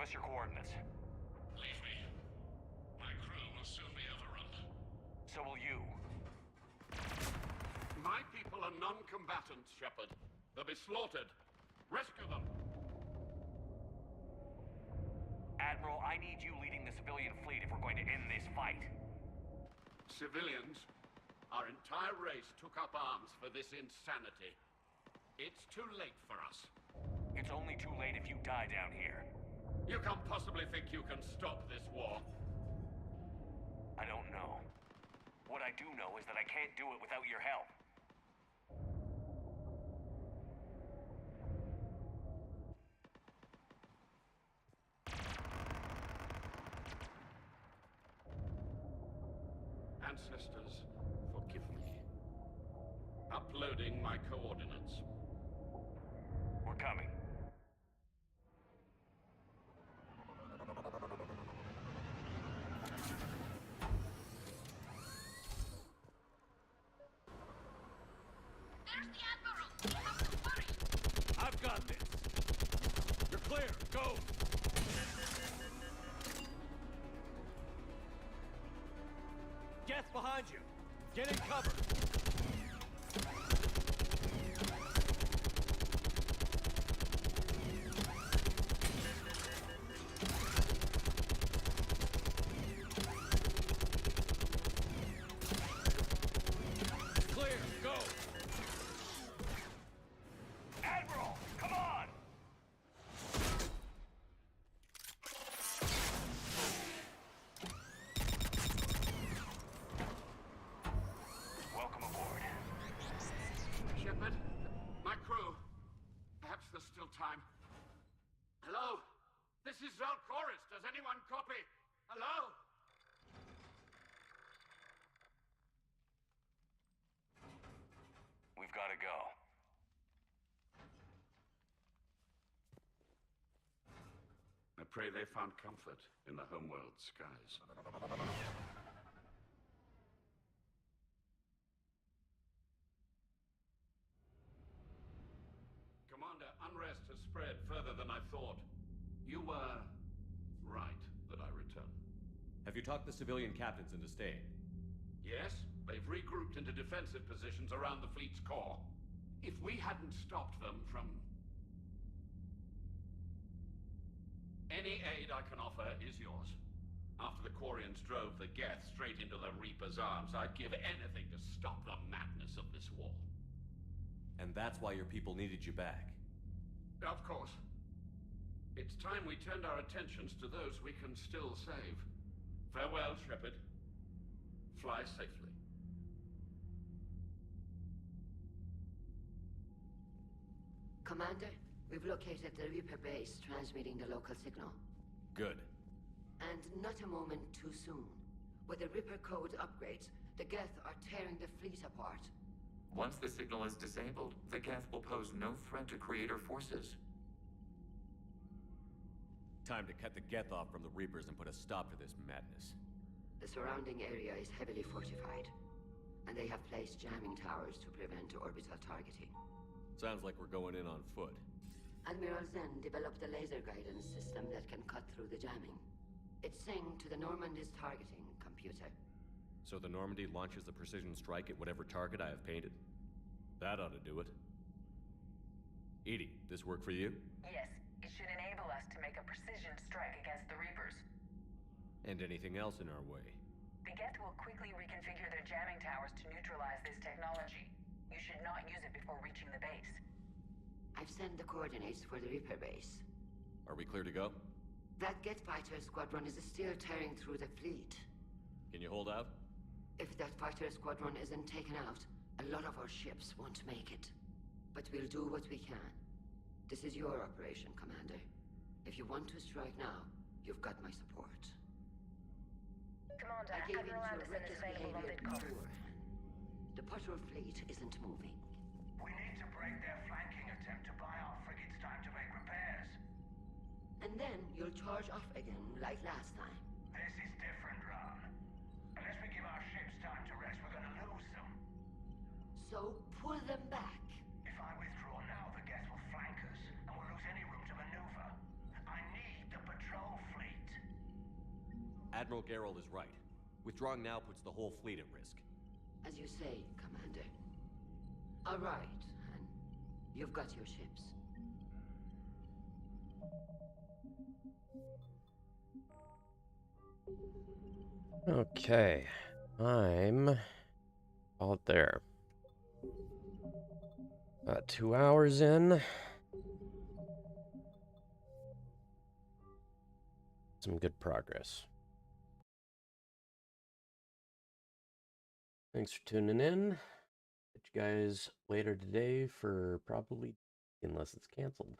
us your coordinates. Leave me. My crew will soon be overrun. So will you. My people are non-combatants, Shepard. They'll be slaughtered. Rescue them. Admiral, I need you leading the civilian fleet if we're going to end this fight. Civilians, our entire race took up arms for this insanity. It's too late for us. It's only too late if you die down here. You can't possibly think you can stop this war. I don't know. What I do know is that I can't do it without your help. Ancestors, forgive me. Uploading my coordinates. We're coming. There's the Admiral! We have to hurry! I've got this! You're clear! Go! Geth behind you! Get in cover! Clear! Go! Admiral, come on! Welcome aboard. Shepard, my crew. Perhaps there's still time. Hello? This is Zalcoris. Does anyone copy? Hello? We've got to go. I pray they found comfort in the homeworld skies. Commander, unrest has spread further than I thought. You were right that I return. Have you talked the civilian captains into staying? Yes, they've regrouped into defensive positions around the fleet's core. If we hadn't stopped them from... Any aid I can offer is yours. After the Quarians drove the Geth straight into the Reaper's arms, I'd give anything to stop the madness of this war. And that's why your people needed you back. Of course. It's time we turned our attentions to those we can still save. Farewell, Shepard. Fly safely. Commander, we've located the Reaper base transmitting the local signal. Good. And not a moment too soon. With the Reaper code upgrades, the Geth are tearing the fleet apart. Once the signal is disabled, the Geth will pose no threat to Creator forces. Time to cut the Geth off from the Reapers and put a stop to this madness. The surrounding area is heavily fortified, and they have placed jamming towers to prevent orbital targeting. Sounds like we're going in on foot. Admiral Zen developed a laser guidance system that can cut through the jamming. It's synced to the Normandy's targeting computer. So the Normandy launches the precision strike at whatever target I have painted? That ought to do it. Edie, this work for you? Yes, it should enable us to make a precision strike against the Reapers. And anything else in our way? The Geth will quickly reconfigure their jamming towers to neutralize this technology. You should not use it before reaching the base. I've sent the coordinates for the Reaper base. Are we clear to go? That Geth fighter squadron is still tearing through the fleet. Can you hold out? If that fighter squadron isn't taken out, a lot of our ships won't make it. But we'll do what we can. This is your operation, Commander. If you want to strike now, you've got my support. Commander, I gave in Admiral to Anderson is reckless available on behavior Vidcom. beforehand. The patrol fleet isn't moving. We need to break their flanking attempt to buy our frigates time to make repairs. And then you'll charge off again, like last time. This is different, Ron. Unless we give our ships time to rest, we're gonna lose them. So pull them back. If I withdraw now, the Geth will flank us, and we'll lose any room to maneuver. I need the patrol Admiral Geralt is right. Withdrawing now puts the whole fleet at risk. As you say, Commander. All right, Han. You've got your ships. Okay. I'm out there. 2 hours in. Some good progress. Thanks for tuning in. Catch you guys later today for probably, unless it's canceled.